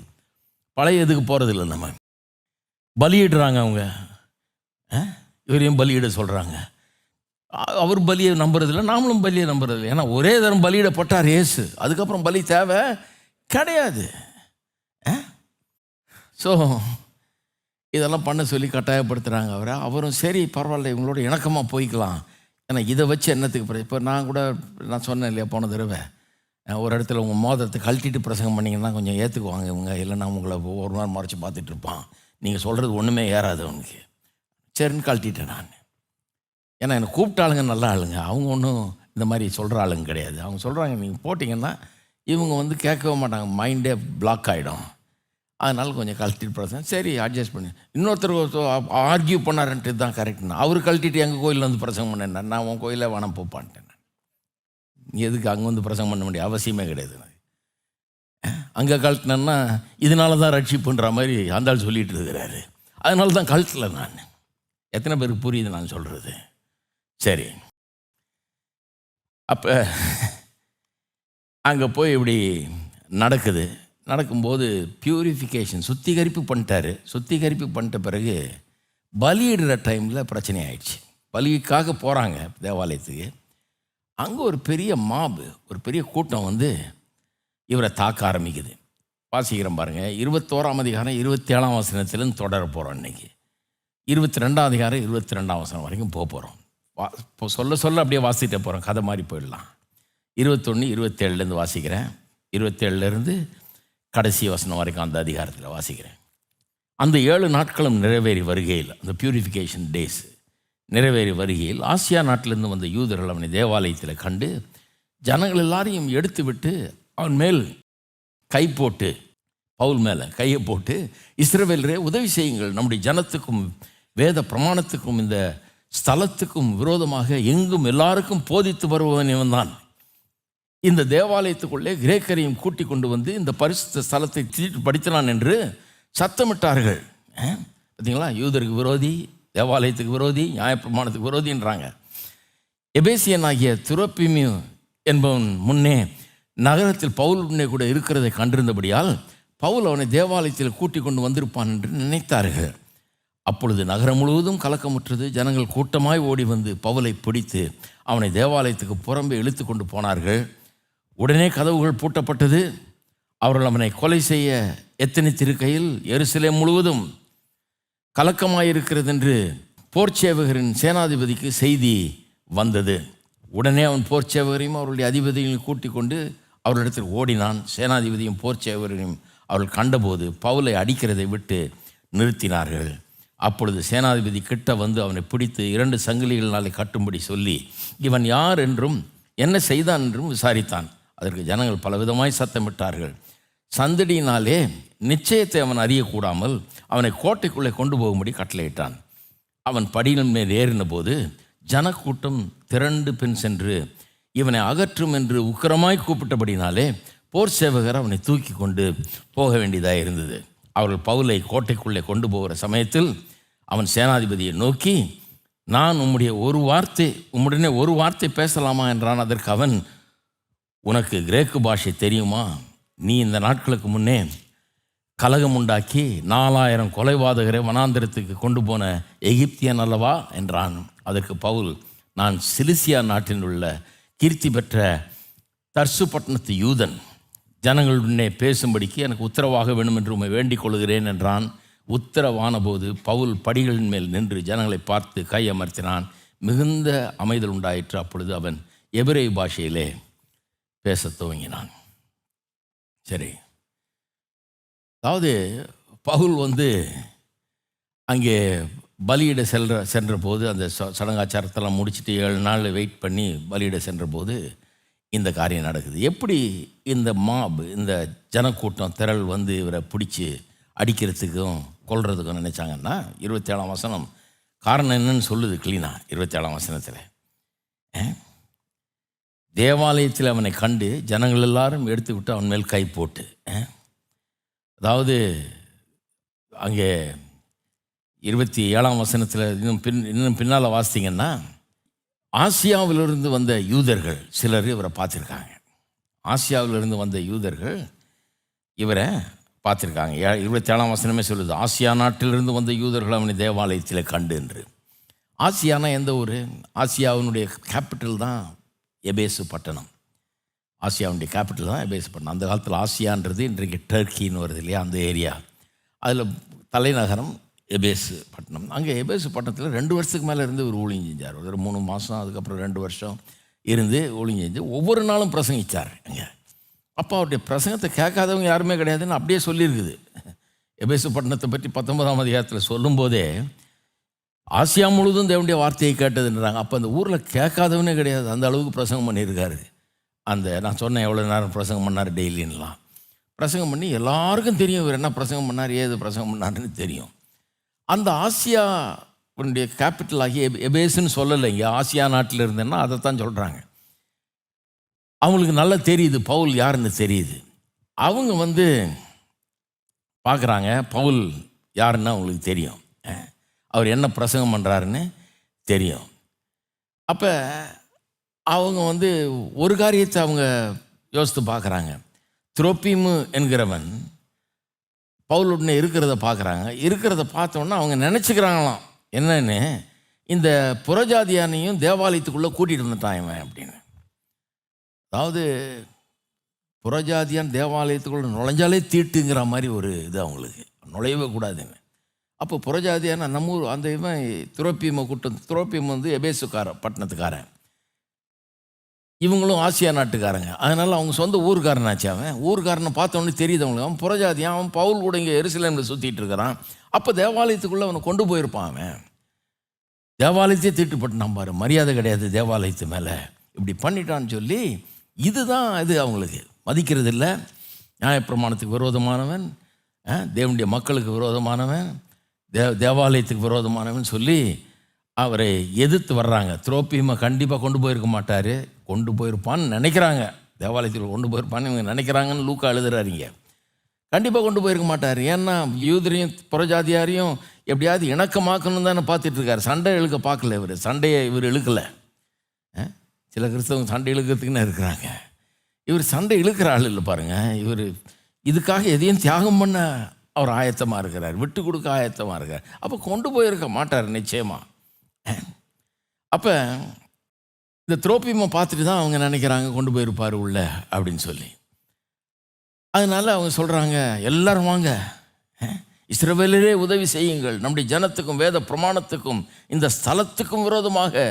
S1: பழைய இதுக்கு போகிறதில்ல. நம்ம பலியிடுறாங்க அவங்க, இவரையும் பலியிட சொல்கிறாங்க. அவர் பலியை நம்புறதில்லை, நாமளும் பலியை நம்புறதில்லை. ஏன்னா ஒரே தரம் பலியிடப்பட்டார் இயேசு, அதுக்கப்புறம் பலி தேவை கிடையாது. ஸோ இதெல்லாம் பண்ண சொல்லி கட்டாயப்படுத்துகிறாங்க அவரை. அவரும் சரி பரவாயில்ல, இவங்களோட இணக்கமாக போய்க்கலாம், ஏன்னா இதை வச்சு என்னத்துக்கு. இப்போ நான் சொன்னேன் இல்லையா, போன தடவை ஒரு இடத்துல உங்கள் மோதிரத்தை கழட்டிட்டு பிரசங்கம் பண்ணிங்கன்னா கொஞ்சம் ஏற்றுக்குவாங்க இவங்க, இல்லைன்னா உங்களை ஒரு நாள் மறைச்சி பார்த்துட்டு இருப்பான், நீங்கள் சொல்கிறது ஒன்றுமே ஏறாது அவனுக்கு. சரின்னு கழட்டிட்டேன் நான். ஏன்னா என்னை கூப்பிட்ட ஆளுங்க நல்ல ஆளுங்க, அவங்க ஒன்றும் இந்த மாதிரி சொல்கிற ஆளுங்க கிடையாது. அவங்க சொல்கிறாங்க நீங்கள் போட்டிங்கன்னா இவங்க கேட்கவே மாட்டாங்க, மைண்டே பிளாக் ஆகிடும். அதனால் கொஞ்சம் கழட்டிட்டு பிரசங்க, சரி அட்ஜஸ்ட் பண்ணி. இன்னொருத்தர் ஆர்கியூ பண்ணாருன்ட்டு தான் கரெக்ட்னா, அவர் கழட்டிட்டு எங்கள் கோயிலில் பிரசங்கம் பண்ணேன், நான் உன் கோயிலே வேணாம் போப்பான்ட்டேன். எதுக்கு அங்கே பிரசங்கம் பண்ண வேண்டிய அவசியமே கிடையாது. அங்கே கழட்டினேன்னா இதனால தான் ரட்சிப்புன்ற மாதிரி அந்த ஆள் சொல்லிட்டு இருக்கிறாரு, அதனால தான் கழட்டலை நான். எத்தனை பேருக்கு புரியுது நான் சொல்கிறது? சரி, அப்போ அங்கே போய் இப்படி நடக்குது. நடக்கும்போது பியூரிஃபிகேஷன் சுத்திகரிப்பு பண்ணிட்டாரு. சுத்திகரிப்பு பண்ணிட்ட பிறகு பலியிடுற டைமில் பிரச்சனை ஆயிடுச்சு. பலிக்காக போகிறாங்க தேவாலயத்துக்கு. அங்கே ஒரு பெரிய மாபு, ஒரு பெரிய கூட்டம் வந்து இவரை தாக்க ஆரம்பிக்குது. வாசிக்கிறோம் பாருங்கள், 21ஆம் அதிகாரம் 27ஆம் வசனத்திலேருந்து தொடர போகிறோம். இன்றைக்கி 22ஆம் அதிகாரம் 22ஆம் வசனம் வரைக்கும் போக போகிறோம். இப்போ சொல்ல அப்படியே வாசிட்டே போகிறோம், கதை மாதிரி போயிடலாம். 21, 27லேருந்து வாசிக்கிறேன். 27லேருந்து கடைசி வசனம் வரைக்கும் அந்த அதிகாரத்தில் வாசிக்கிறேன். அந்த 7 நாட்களும் நிறைவேறி வருகையில், அந்த பியூரிஃபிகேஷன் டேஸ் நிறைவேறி வருகையில், ஆசியா நாட்டிலிருந்து வந்த யூதர்கள் அவனை தேவாலயத்தில் கண்டு ஜனங்கள் எல்லாரையும் எடுத்து விட்டு அவன் மேல் கை போட்டு, பவுல் மேலே கையை போட்டு, இஸ்ரவேலரே உதவி செய்யுங்கள், நம்முடைய ஜனத்துக்கும் வேத பிரமாணத்துக்கும் இந்த ஸ்தலத்துக்கும் விரோதமாக எங்கும் எல்லாருக்கும் போதித்து வருபவன் இவன் தான். இந்த தேவாலயத்துக்குள்ளே கிரேக்கரையும் கூட்டி கொண்டு வந்து இந்த பரிசுத்த ஸ்தலத்தை தீட்டுப்படுத்தினான் என்று சத்தமிட்டார்கள். பார்த்தீங்களா, யூதருக்கு விரோதி, தேவாலயத்துக்கு விரோதி, நியாயப்பிரமாணத்துக்கு விரோதின்றாங்க. எபேசியன் ஆகிய துரோப்பிமியு என்பவன் முன்னே நகரத்தில் பவுல் முன்னே கூட இருக்கிறதை கண்டிருந்தபடியால் பவுல் அவனை தேவாலயத்தில் கூட்டி கொண்டு வந்திருப்பான் என்று நினைத்தார்கள். அப்பொழுது நகரம் முழுவதும் கலக்கமுற்றது. ஜனங்கள் கூட்டமாய் ஓடி வந்து பவுலை பிடித்து அவனை தேவாலயத்துக்கு புறம்பே இழுத்து கொண்டு போனார்கள். உடனே கதவுகள் பூட்டப்பட்டது. அவர்கள் அவனை கொலை செய்ய எத்தனித்திருக்கையில் எருசலேம் முழுவதும் கலக்கமாயிருக்கிறது என்று போர்ச்சேவகரின் சேனாதிபதிக்கு செய்தி வந்தது. உடனே அவன் போர்ச்சேவகரையும் அவருடைய அதிபதியையும் கூட்டி கொண்டு அவர்களிடத்தில் ஓடினான். சேனாதிபதியும் போர்ச்சேவகரையும் அவர்கள் கண்டபோது பவுலை அடிக்கிறதை விட்டு நிறுத்தினார்கள். அப்பொழுது சேனாதிபதி கிட்ட வந்து அவனை பிடித்து 2 சங்கிலிகளினாலே கட்டும்படி சொல்லி இவன் யார் என்றும் என்ன செய்தான் என்றும் விசாரித்தான். அதற்கு ஜனங்கள் பலவிதமாய் சத்தமிட்டார்கள். சந்தடியினாலே நிச்சயத்தை அவன் அறியக்கூடாமல் அவனை கோட்டைக்குள்ளே கொண்டு போகும்படி கட்டளையிட்டான். அவன் படியின் மேல் ஏறின போது ஜனக்கூட்டம் திரண்டு பின் சென்று இவனை அகற்றும் என்று உக்கிரமாய் கூப்பிட்டபடினாலே போர் சேவகர் அவனை தூக்கி கொண்டு போக வேண்டியதாக இருந்தது. அவர்கள் பவுலை கோட்டைக்குள்ளே கொண்டு போகிற சமயத்தில் அவன் சேனாதிபதியை நோக்கி, நான் உம்முடனே ஒரு வார்த்தை பேசலாமா என்றான். அதற்கு அவன், உனக்கு கிரேக்கு பாஷை தெரியுமா? நீ இந்த நாட்களுக்கு முன்னே கலகம் உண்டாக்கி 4000 கொலைவாதகரை வனாந்திரத்துக்கு கொண்டு போன எகிப்தியன் அல்லவா என்றான். அதற்கு பவுல், நான் சிலிசியா நாட்டில் உள்ள கீர்த்தி பெற்ற தர்சு பட்டணத்து யூதன், ஜனங்களுடனே பேசும்படிக்கு எனக்கு உத்தரவாக வேணும் என்று உம்மை வேண்டிக் கொள்கிறேன் என்றான். உத்தரவான போது பவுல் படிகளின் மேல் நின்று ஜனங்களை பார்த்து கை அமர்த்தினான். மிகுந்த அமைதல் உண்டாயிற்று. அப்பொழுது அவன் எபிரேய பாஷையிலே பேசத் துவங்கினான். சரி, அதாவது பவுல் வந்து அங்கே பலியிட சென்ற போது அந்த சடங்காச்சாரத்தெல்லாம் முடிச்சுட்டு 7 நாள் வெயிட் பண்ணி பலியிட சென்ற போது இந்த காரியம் நடக்குது. எப்படி இந்த இந்த ஜனக்கூட்டம் திரள் வந்து இவரை பிடிச்சி அடிக்கிறதுக்கும் கொல்றதுக்கும் நினைச்சாங்கன்னா, 27ஆம் வசனம் காரணம் என்னன்னு சொல்லுது கிளீனா. 27ஆம் வசனத்தில் தேவாலயத்தில் அவனை கண்டு ஜனங்கள் எல்லாரும் எடுத்து விட்டு அவன் மேல் கை போட்டு, அதாவது அங்கே 27ஆம் வசனத்தில் இன்னும் பின்னால் வாசித்தீங்கன்னா, ஆசியாவிலிருந்து வந்த யூதர்கள் சிலர் இவரை பார்த்துருக்காங்க. ஆசியாவிலிருந்து வந்த யூதர்கள் இவரை பார்த்துருக்காங்க. 27ஆம் வசனமே சொல்லுது, ஆசியா நாட்டிலிருந்து வந்த யூதர்கள் அவனை தேவாலயத்தில் கண்டு என்று. ஆசியானா எந்த ஊர்? ஆசியாவினுடைய கேபிட்டல் தான் எபேசு பட்டணம். ஆசியாவுடைய கேபிட்டல் தான் எபேசு பட்டணம். அந்த காலத்தில் ஆசியான்றது இன்றைக்கு டர்க்கின்னு வருது இல்லையா, அந்த ஏரியா. அதில் தலைநகரம் எபேசு பட்டணம். அங்கே எபேசு பட்டணத்தில் 2 வருஷத்துக்கு மேலே இருந்து ஒரு ஊழியம் செஞ்சார். ஒரு 3 மாதம், அதுக்கப்புறம் 2 வருஷம் இருந்து ஊழியம் செஞ்சு ஒவ்வொரு நாளும் பிரசங்கித்தார் அங்கே. அப்போ அவருடைய பிரசங்கத்தை கேட்காதவங்க யாருமே கிடையாதுன்னு அப்படியே சொல்லியிருக்குது. எபேசு பட்டணத்தை பற்றி 19ஆம் அதிகாரத்தில் சொல்லும்போதே ஆசியா முழுவதும் தேவனுடைய வார்த்தையை கேட்டதுன்றாங்க. அப்போ அந்த ஊரில் கேட்காதவனே கிடையாது, அந்த அளவுக்கு பிரசங்கம் பண்ணியிருக்காரு. அந்த நான் சொன்னேன் எவ்வளோ நேரம் பிரசங்கம் பண்ணார் டெய்லின்லாம். பிரசங்கம் பண்ணி எல்லாருக்கும் தெரியும் இவர் என்ன பிரசங்கம் பண்ணார், ஏது பிரசங்கம் பண்ணாருன்னு தெரியும். அந்த ஆசியாவுடைய கேபிட்டல் ஆகிய எபேசுன்னு சொல்லலை, இங்கே ஆசியா நாட்டில் இருந்தேன்னா அதைத்தான் சொல்கிறாங்க. அவங்களுக்கு நல்லா தெரியுது பவுல் யாருன்னு தெரியுது. அவங்க வந்து பார்க்குறாங்க பவுல் யாருன்னு அவங்களுக்கு தெரியும், அவர் என்ன பிரசங்கம் பண்ணுறாருன்னு தெரியும். அப்போ அவங்க வந்து ஒரு காரியத்தை அவங்க யோசித்து பார்க்குறாங்க. துரோப்பீமு என்கிறவன் பவுலுடனே இருக்கிறத பார்க்குறாங்க. இருக்கிறத பார்த்தோன்னா அவங்க நினச்சிக்கிறாங்களாம் என்னன்னு, இந்த புறஜாதியானையும் தேவாலயத்துக்குள்ளே கூட்டிகிட்டு வந்துட்டான் இவன் அப்படின்னு. அதாவது புறஜாதியான் தேவாலயத்துக்குள்ளே நுழைஞ்சாலே தீட்டுங்கிற மாதிரி ஒரு இது அவங்களுக்கு, நுழையவே கூடாதுன்னு. அப்போ புறஜாதியான நம்ம ஊர் அந்த இவன் துரோப்பீமை துரோப்பீம் எபேசுக்காரன் பட்டணத்துக்காரன், இவங்களும் ஆசியா நாட்டுக்காரங்க. அதனால் அவங்க சொந்த ஊருக்காரனாச்சு. அவன் ஊருக்காரனை பார்த்தோன்னே தெரியுது அவங்களுக்கு அவன் புறஜாதியான். அவன் பவுல் கூட இங்கே எருசலேமில் சுற்றிட்டு இருக்கிறான். அப்போ தேவாலயத்துக்குள்ளே அவனை கொண்டு போயிருப்பான். அவன் தேவாலயத்தையே தீட்டுப்பட்டுனான் பாரு, மரியாதை கிடையாது தேவாலயத்து மேலே, இப்படி பண்ணிட்டான்னு சொல்லி இதுதான் இது அவங்களுக்கு மதிக்கிறது இல்லை. நியாயப்பிரமாணத்துக்கு விரோதமானவன், தேவனுடைய மக்களுக்கு விரோதமானவன், தேவாலயத்துக்கு விரோதமானவன் சொல்லி அவரை எதிர்த்து வர்றாங்க. துரோப்பீமை கண்டிப்பாக கொண்டு போயிருக்க மாட்டார், கொண்டு போயிருப்பான்னு நினைக்கிறாங்க, தேவாலயத்தில் கொண்டு போயிருப்பான்னு இவங்க நினைக்கிறாங்கன்னு லூக்கா எழுதுறாருங்க. கண்டிப்பாக கொண்டு போயிருக்க மாட்டார். ஏன்னா யூதரையும் புறஜாதியாரையும் எப்படியாவது இணக்கமாக்கணும்னு தானே பார்த்துட்ருக்காரு. சண்டை இழுக்க பார்க்கல இவர், சண்டையை இவர் இழுக்கலை. சில கிறிஸ்தவங்க சண்டை இழுக்கிறதுக்குன்னு இருக்கிறாங்க. இவர் சண்டை இழுக்கிற ஆள் இல்லை பாருங்கள். இவர் இதுக்காக எதையும் தியாகம் பண்ண அவர் ஆயத்தமாக இருக்கிறார், விட்டு கொடுக்க ஆயத்தமாக இருக்கார். அப்போ கொண்டு போயிருக்க மாட்டார் நிச்சயமாக. அப்போ இந்த துரோப்பீமை பார்த்துட்டு தான் அவங்க நினைக்கிறாங்க கொண்டு போயிருப்பார் உள்ள அப்படின்னு சொல்லி. அதனால் அவங்க சொல்கிறாங்க, எல்லாரும் வாங்க, இஸ்ரவேலரே உதவி செய்யுங்கள், நம்முடைய ஜனத்துக்கும் வேத பிரமாணத்துக்கும் இந்த ஸ்தலத்துக்கும் விரோதமாக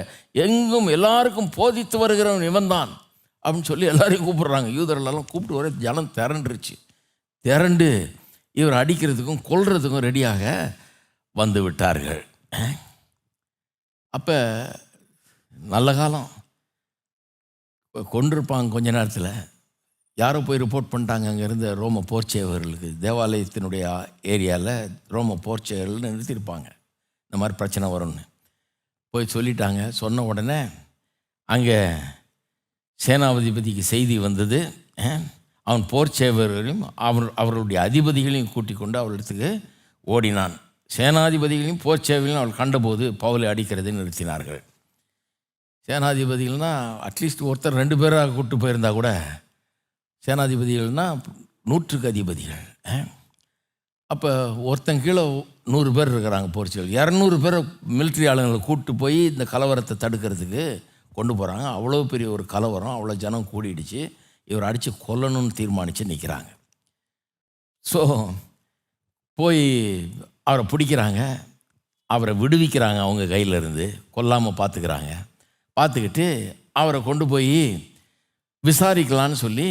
S1: எங்கும் எல்லாருக்கும் போதித்து வருகிறவன் இவன் தான் அப்படின்னு சொல்லி எல்லாரையும் கூப்பிடுறாங்க. யூதர்களெல்லாம் கூப்பிட்டு வர ஜனம் திரண்டு இவர் அடிக்கிறதுக்கும் கொல்றதுக்கும் ரெடியாக வந்து விட்டார்கள். அப்போ நல்ல காலம், கொண்டிருப்பாங்க கொஞ்ச நேரத்தில். யாரோ போய் ரிப்போர்ட் பண்ணிட்டாங்க அங்கே இருந்த ரோம போர்ச்சேவர்களுக்கு, தேவாலயத்தினுடைய ஏரியாவில் ரோம போர்ச்சேவர்கள் நிறுத்தியிருப்பாங்க, இந்த மாதிரி பிரச்சனை வரும்னு போய் சொல்லிட்டாங்க. சொன்ன உடனே அங்கே சேனாதிபதிக்கு செய்தி வந்தது. அவன் போர்ச்சேவர்களையும் அவர்களுடைய அதிபதிகளையும் கூட்டிக் கொண்டு அவளிடத்துக்கு ஓடினான். சேனாதிபதிகளையும் போர்ச்சேவர்களையும் அவள் கண்டபோது பவுலை அடிக்கிறதை நிறுத்தினார்கள். சேனாதிபதிகள்னால் அட்லீஸ்ட் ஒருத்தர் 2 பேராக கூப்பிட்டு போயிருந்தா கூட, சேனாதிபதிகள்னால் 100க்கு அதிபதிகள். அப்போ ஒருத்தன் கீழே 100 பேர் இருக்கிறாங்க போர்ச்சுகல். 200 பேரை மிலிட்ரி ஆளுங்களை கூப்பிட்டு போய் இந்த கலவரத்தை தடுக்கிறதுக்கு கொண்டு போகிறாங்க. அவ்வளோ பெரிய ஒரு கலவரம், அவ்வளோ ஜனம் கூடிடுச்சு. இவர் அடித்து கொல்லணும்னு தீர்மானித்து நிற்கிறாங்க. ஸோ போய் அவரை பிடிக்கிறாங்க, அவரை விடுவிக்கிறாங்க அவங்க கையிலேருந்து, கொல்லாமல் பார்த்துக்கிறாங்க. பார்த்துக்கிட்டு அவரை கொண்டு போய் விசாரிக்கலான்னு சொல்லி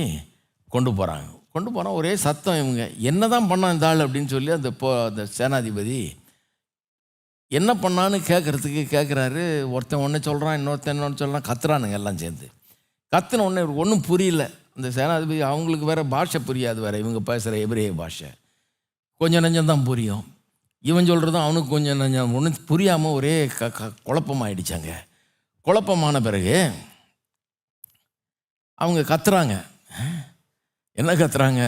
S1: கொண்டு போகிறாங்க. கொண்டு போனால் ஒரே சத்தம், இவங்க என்ன தான் பண்ணான் இந்த ஆள் அப்படின்னு சொல்லி அந்த சேனாதிபதி என்ன பண்ணான்னு கேட்குறாரு. ஒருத்தன் ஒன்று சொல்கிறான், இன்னொருத்தன் சொல்கிறான், கத்துறானுங்க எல்லாம் சேர்ந்து. கத்துன ஒன்று இவருக்கு ஒன்றும் புரியல. அந்த சேனாதிபதி அவங்களுக்கு வேறு பாஷை புரியாது, வேறு இவங்க பேசுகிற எபிரேய பாஷை கொஞ்சம் நஞ்சம் தான் புரியும். இவன் சொல்கிறதும் அவனுக்கு கொஞ்சம் நஞ்சம் ஒன்றும் புரியாமல் ஒரே குழப்பமாயிடுச்சாங்க. குழப்பமான பிறகு அவங்க கத்துறாங்க. என்ன கத்துறாங்க?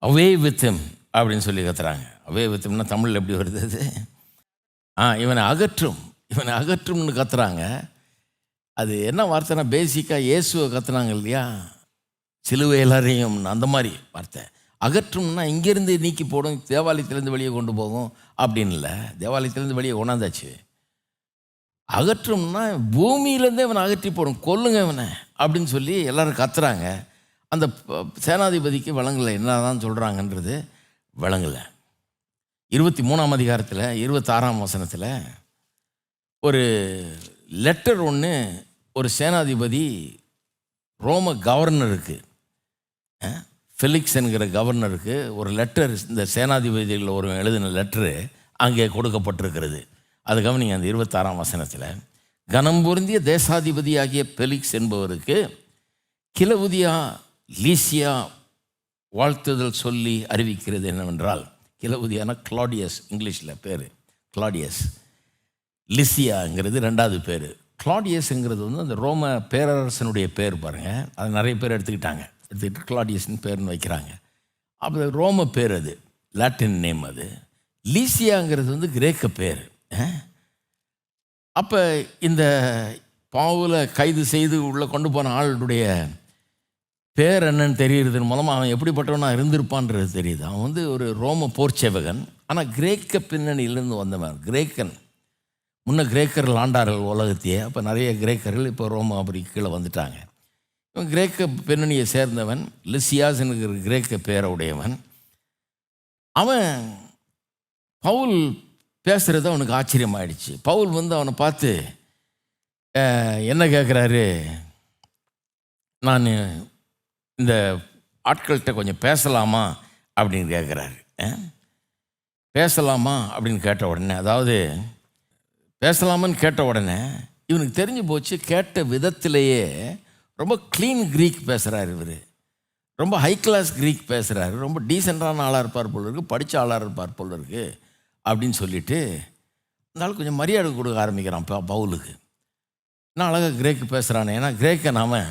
S1: அவே வித் ஹிம் அப்படின்னு சொல்லி கத்துறாங்க. அவே வித் ஹிம்னா தமிழில் எப்படி வருது அது? இவனை அகற்றும்னு கத்துறாங்க. அது என்ன வார்த்தைனா, பேசிக்காக இயேசுவை கத்துனாங்க இல்லையா, சிலுவை எல்லாரையும், அந்த மாதிரி வார்த்தை. அகற்றும்னா இங்கேருந்து நீக்கி போடும், தேவாலயத்திலேருந்து வெளியே கொண்டு போகும் அப்படின்னு இல்லை, தேவாலயத்திலேருந்து வெளியே கொண்டாந்தாச்சு. அகற்றும்னா பூமியிலேருந்தே இவனை அகற்றி போடும், கொல்லுங்க இவனை அப்படின்னு சொல்லி எல்லோரும் கத்துறாங்க. அந்த சேனாதிபதிக்கு விளங்கலை என்ன தான் சொல்கிறாங்கன்றது விளங்கலை. 23ஆம் அதிகாரத்தில் 26ஆம் வசனத்தில் ஒரு லெட்டர் ஒன்று ஒரு சேனாதிபதி ரோம கவர்னருக்கு, ஃபெலிக்ஸ் என்கிற கவர்னருக்கு ஒரு லெட்டர், இந்த சேனாதிபதிகளில் ஒரு எழுதின லெட்டரு அங்கே கொடுக்கப்பட்டிருக்கிறது. அது கவனிங்க. அந்த 26ஆம் வசனத்தில், கனம் பொருந்திய தேசாதிபதியாகிய ஃபெலிக்ஸ் என்பவருக்கு கிலவுதியா லீசியா வாழ்த்துதல் சொல்லி அறிவிக்கிறது என்னவென்றால், கிலவுதியான கிளாடியஸ், இங்கிலீஷில் பேர் கிளாடியஸ், லிசியாங்கிறது 2வது பேர். கிளாடியஸுங்கிறது அந்த ரோம பேரரசனுடைய பேர் பாருங்கள். அது நிறைய பேர் எடுத்துக்கிட்டு கிளாடியஸ்னு பேர்னு வைக்கிறாங்க. அப்போ ரோம பேர், அது லாட்டின் நேம். அது லீசியாங்கிறது கிரேக்க பேர். அப்போ இந்த பவுலை கைது செய்து உள்ளே கொண்டு போன ஆளுடைய பேர் என்னன்னு தெரியுறதன் மூலமாக அவன் எப்படிப்பட்டவனா இருந்திருப்பான்றது தெரியுது. அவன் வந்து ஒரு ரோம போர்ச்சேவகன், ஆனால் கிரேக்க பின்னணியிலேருந்து வந்தவன். கிரேக்கன். முன்ன கிரேக்கர்கள் ஆண்டார்கள் உலகத்தையே. அப்போ நிறைய கிரேக்கர்கள் இப்போ ரோமாபுரி கீழே வந்துட்டாங்க. இவன் கிரேக்க பின்னணியை சேர்ந்தவன். லிசியாஸ் என்கிற கிரேக்க பேரை உடையவன். அவன் பவுல் பேசுகிறது அவனுக்கு ஆச்சரியமாயிடுச்சு. பவுல் வந்து அவனை பார்த்து என்ன கேட்குறாரு, நான் இந்த ஆட்கள்கிட்ட கொஞ்சம் பேசலாமா அப்படின்னு கேட்குறாரு. பேசலாமா அப்படின்னு கேட்ட உடனே, அதாவது பேசலாமான்னு கேட்ட உடனே இவனுக்கு தெரிஞ்சு போச்சு. கேட்ட விதத்திலேயே ரொம்ப க்ளீன் க்ரீக் பேசுகிறார் இவர். ரொம்ப ஹை கிளாஸ் க்ரீக் பேசுகிறாரு. ரொம்ப டீசெண்டான ஆளாக இருப்பார் போல் இருக்குது, படித்த ஆளாக இருப்பார் போல் இருக்குது அப்படின்னு சொல்லிட்டு அந்த ஆள் கொஞ்சம் மரியாதை கொடுக்க ஆரம்பிக்கிறான் பவுலுக்கு. நான் அழகாக கிரேக்கு பேசுகிறானே, ஏன்னா கிரேக்கன் அவன்.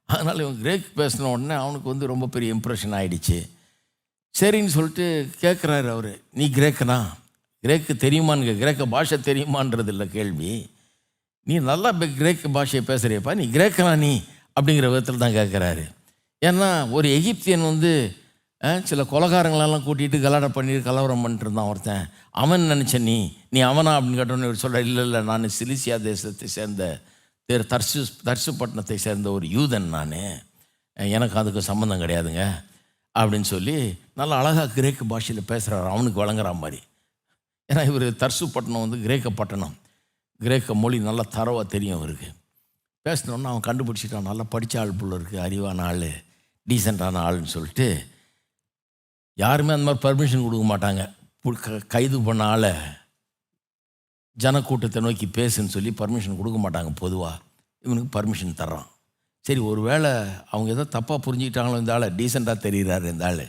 S1: அதனால் இவன் கிரேக் பேசின உடனே அவனுக்கு வந்து ரொம்ப பெரிய இம்ப்ரெஷன் ஆகிடுச்சு. சரின்னு சொல்லிட்டு கேட்குறாரு அவர், நீ கிரேக்கனா, கிரேக்கு தெரியுமான்னு, கிரேக்க பாஷை தெரியுமான்றது இல்லை கேள்வி. நீ நல்லா கிரேக்க பாஷையை பேசுகிறியப்பா, நீ கிரேக்கனா நீ அப்படிங்கிற விதத்தில் தான் கேட்குறாரு. ஏன்னா ஒரு எகிப்தியன் வந்து சில கொலகாரங்களெல்லாம் கூட்டிகிட்டு கலாடம் பண்ணிட்டு கலவரம் பண்ணிட்டு இருந்தான் ஒருத்தன். அவன் நினச்ச நீ அவனா அப்படின்னு கேட்டோன்னு இவர் சொல்கிற, இல்லை நான் சிலிசியா தேசத்தை சேர்ந்த தர்சு பட்டணத்தை சேர்ந்த ஒரு யூதன், நான் எனக்கு அதுக்கு சம்மந்தம் கிடையாதுங்க அப்படின்னு சொல்லி நல்லா அழகாக கிரேக்க பாஷையில் பேசுகிறார், அவனுக்கு வழங்குற மாதிரி. ஏன்னா இவர் தர்சு பட்டணம் வந்து கிரேக்க பட்டணம், கிரேக்க மொழி நல்லா தரவாக தெரியும் அவருக்கு. பேசினோன்னா அவன் கண்டுபிடிச்சிட்டான், நல்லா படித்த ஆள் போல இருக்குது, அறிவான ஆள், டீசெண்டான ஆள்னு சொல்லிட்டு. யாருமே அந்த மாதிரி பர்மிஷன் கொடுக்க மாட்டாங்க. கைது பண்ண ஆளை ஜனக்கூட்டத்தை நோக்கி பேசுன்னு சொல்லி பர்மிஷன் கொடுக்க மாட்டாங்க பொதுவாக. இவனுக்கு பர்மிஷன் தர்றான். சரி, ஒரு வேளை அவங்க ஏதோ தப்பாக புரிஞ்சுக்கிட்டாங்களோ, இந்த ஆளை டீசெண்டாக தெரிகிறாரு இந்த ஆள்,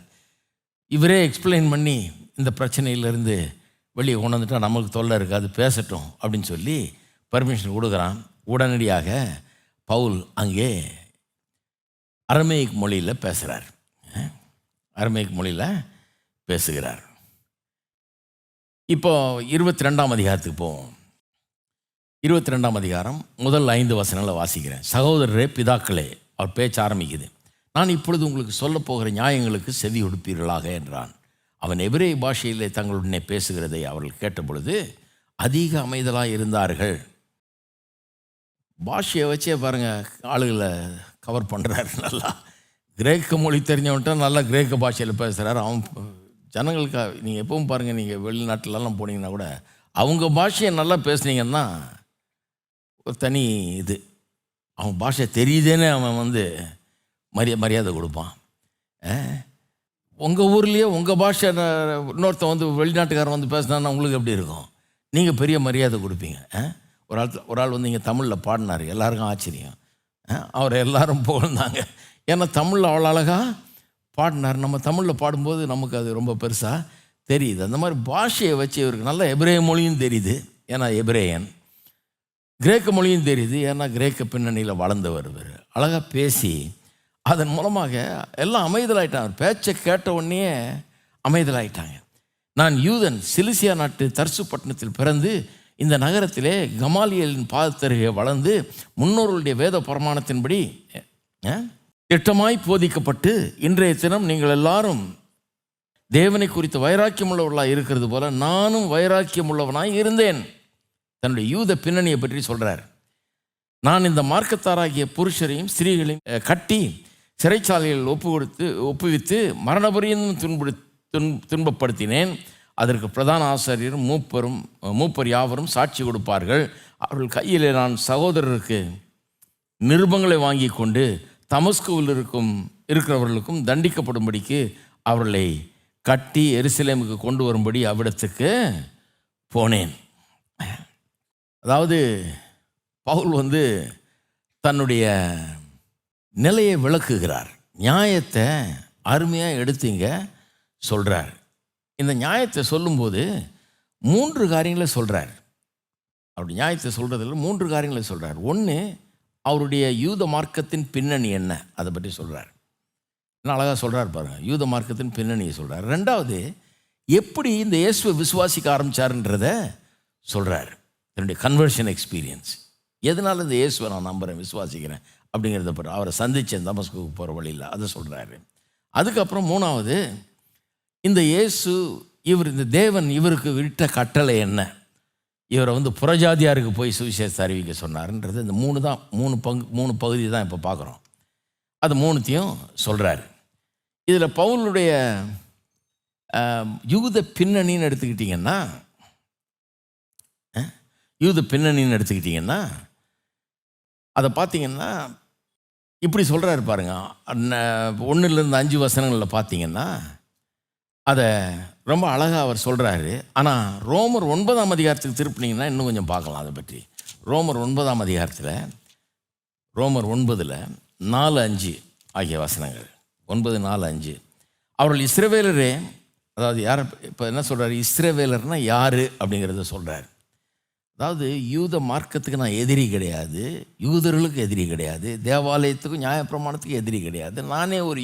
S1: இவரே எக்ஸ்பிளைன் பண்ணி இந்த பிரச்சனையிலேருந்து வெளியே கொண்டு வந்துட்டால் நமக்கு தொல்லை இருக்காது, பேசட்டும் அப்படின்னு சொல்லி பர்மிஷன் கொடுக்குறான். உடனடியாக பவுல் அங்கே அரமேயிக் மொழியில் பேசுகிறார். அரமேயிக் மொழியில் பேசுகிறார். இப்போ 22ஆம் அதிகாரத்துக்கு போவோம். 22ஆம் அதிகாரம் முதல் 5 வசனங்களை வாசிக்கிறேன். சகோதரரே, பிதாக்களே, அவர் பேச்ச ஆரம்பிக்குது. நான் இப்பொழுது உங்களுக்கு சொல்ல போகிற நியாயங்களுக்கு செவி கொடுப்பீர்களாக என்றான். அவன் எபிரேய பாஷையிலே தங்களுடனே பேசுகிறதை அவர்கள் கேட்ட பொழுது அதிக அமைதலாக இருந்தார்கள். பாஷையை வச்சே பாருங்கள், ஆளுகளை கவர் பண்ணுறாரு. நல்லா கிரேக்க மொழி தெரிஞ்சவன்ட்ட நல்லா கிரேக்க பாஷையில் பேசுகிறார். அவன் ஜனங்களுக்காக, நீங்கள் எப்பவும் பாருங்கள், நீங்கள் வெளிநாட்டிலலாம் போனீங்கன்னா கூட அவங்க பாஷையை நல்லா பேசுனீங்கன்னா ஒரு தனி இது. அவன் பாஷை தெரியுதேன்னு அவன் வந்து மரியாதை கொடுப்பான். உங்கள் ஊர்லேயே உங்கள் பாஷை இன்னொருத்தன் வந்து வெளிநாட்டுக்காரன் வந்து பேசினான்னா உங்களுக்கு எப்படி இருக்கும்? நீங்கள் பெரிய மரியாதை கொடுப்பீங்க. ஒரு ஆள் வந்து இங்கே தமிழில் பாடினார், எல்லாருக்கும் ஆச்சரியம். அவரை எல்லாரும் புகழ்ந்தாங்க. ஏன்னா தமிழில் அவ்வளோ அழகாக பாடினார். நம்ம தமிழில் பாடும்போது நமக்கு அது ரொம்ப பெருசாக தெரியுது. அந்த மாதிரி பாஷையை வச்சு இவருக்கு நல்ல எபிரேய மொழியும் தெரியுது, ஏன்னா எபிரேயன். கிரேக்க மொழியும் தெரியுது, ஏன்னா கிரேக்க பின்னணியில் வளர்ந்தவர். அழகாக பேசி அதன் மூலமாக எல்லாம் அமைதலாயிட்டாங்க. பேச்சை கேட்ட உடனே அமைதலாயிட்டாங்க. நான் யூதன், சிலிசியா நாட்டு தர்சு பட்டணத்தில் பிறந்து இந்த நகரத்திலே கமாலியலின் பாதத்தருகே வளர்ந்து முன்னோர்களுடைய வேத பிரமாணத்தின்படி திட்டமாய் போதிக்கப்பட்டு இன்றைய தினம் நீங்கள் எல்லாரும் தேவனை குறித்து வைராக்கியம் உள்ளவர்களாக இருக்கிறது போல நானும் வைராக்கியம் உள்ளவனாய் இருந்தேன். தன்னுடைய யூத பின்னணியை பற்றி சொல்கிறார். நான் இந்த மார்க்கத்தாராகிய புருஷரையும் ஸ்திரீகளையும் கட்டி சிறைச்சாலையில் ஒப்புவித்து மரணபரியந்தம் துன்பப்படுத்தினேன். அதற்கு பிரதான ஆசாரியரும் மூப்பர் யாவரும் சாட்சி கொடுப்பார்கள். அவர்கள் கையில் நான் சகோதரருக்கு நிருபங்களை வாங்கி கொண்டு தமஸ்குவில் இருக்கிறவர்களுக்கும் தண்டிக்கப்படும்படிக்கு அவர்களை கட்டி எருசலேமுக்கு கொண்டு வரும்படி அவ்விடத்துக்கு போனேன். அதாவது பவுல் வந்து தன்னுடைய நிலையை விளக்குகிறார். நியாயத்தை அருமையாக எடுத்தீங்க சொல்கிறார். இந்த நியாயத்தை சொல்லும்போது 3 காரியங்களை சொல்கிறார். அவருடைய நியாயத்தை சொல்கிறதில் 3 காரியங்களை சொல்கிறார். ஒன்று, அவருடைய யூத மார்க்கத்தின் பின்னணி என்ன, அதை பற்றி சொல்கிறார். என்ன அழகாக சொல்கிறார் பாருங்கள், யூத மார்க்கத்தின் பின்னணியை சொல்கிறார். 2வது, எப்படி இந்த இயேசுவை விசுவாசிக்க ஆரம்பித்தாருன்றதை சொல்கிறார். தன்னுடைய கன்வர்ஷன் எக்ஸ்பீரியன்ஸ், எதனால் இந்த இயேசுவை நான் நம்புகிறேன், விசுவாசிக்கிறேன் அப்படிங்கிறத பற்றி அவரை சந்தித்தேன் தமஸ்குக்கு போகிற வழியில், அதை சொல்கிறாரு. அதுக்கப்புறம் மூணாவது, இந்த இயேசு இந்த தேவன் இவருக்கு விட்ட கட்டளை என்ன, இவரை புறஜாதியாருக்கு போய் சுவிசேஷத்தை அறிவிக்க சொன்னார்ன்றது இந்த மூணு பகுதி தான் இப்போ பார்க்குறோம். அது மூணுத்தையும் சொல்கிறாரு. இதில் பவுலுடைய யூத பின்னணின்னு எடுத்துக்கிட்டிங்கன்னா அதை பார்த்தீங்கன்னா இப்படி சொல்கிறாரு பாருங்க. 1 5 வசனங்களில் பார்த்தீங்கன்னா அதை ரொம்ப அழகாக அவர் சொல்கிறாரு. ஆனால் ரோமர் 9ஆம் அதிகாரத்துக்கு திருப்பினீங்கன்னா இன்னும் கொஞ்சம் பார்க்கலாம் அதை பற்றி. ரோமர் 9ஆம் அதிகாரத்தில் ரோமர் 9 4-5 ஆகிய வசனங்கள். 9-4-5 அவர்கள் இஸ்ரவேலரே, அதாவது யார் இப்போ என்ன சொல்கிறார், இஸ்ரவேலர்னால் யார் அப்படிங்கிறத சொல்கிறார். அதாவது யூத மார்க்கத்துக்கு நான் எதிரி கிடையாது, யூதர்களுக்கு எதிரி கிடையாது, தேவாலயத்துக்கும் நியாயப்பிரமாணத்துக்கு எதிரி கிடையாது, நானே ஒரு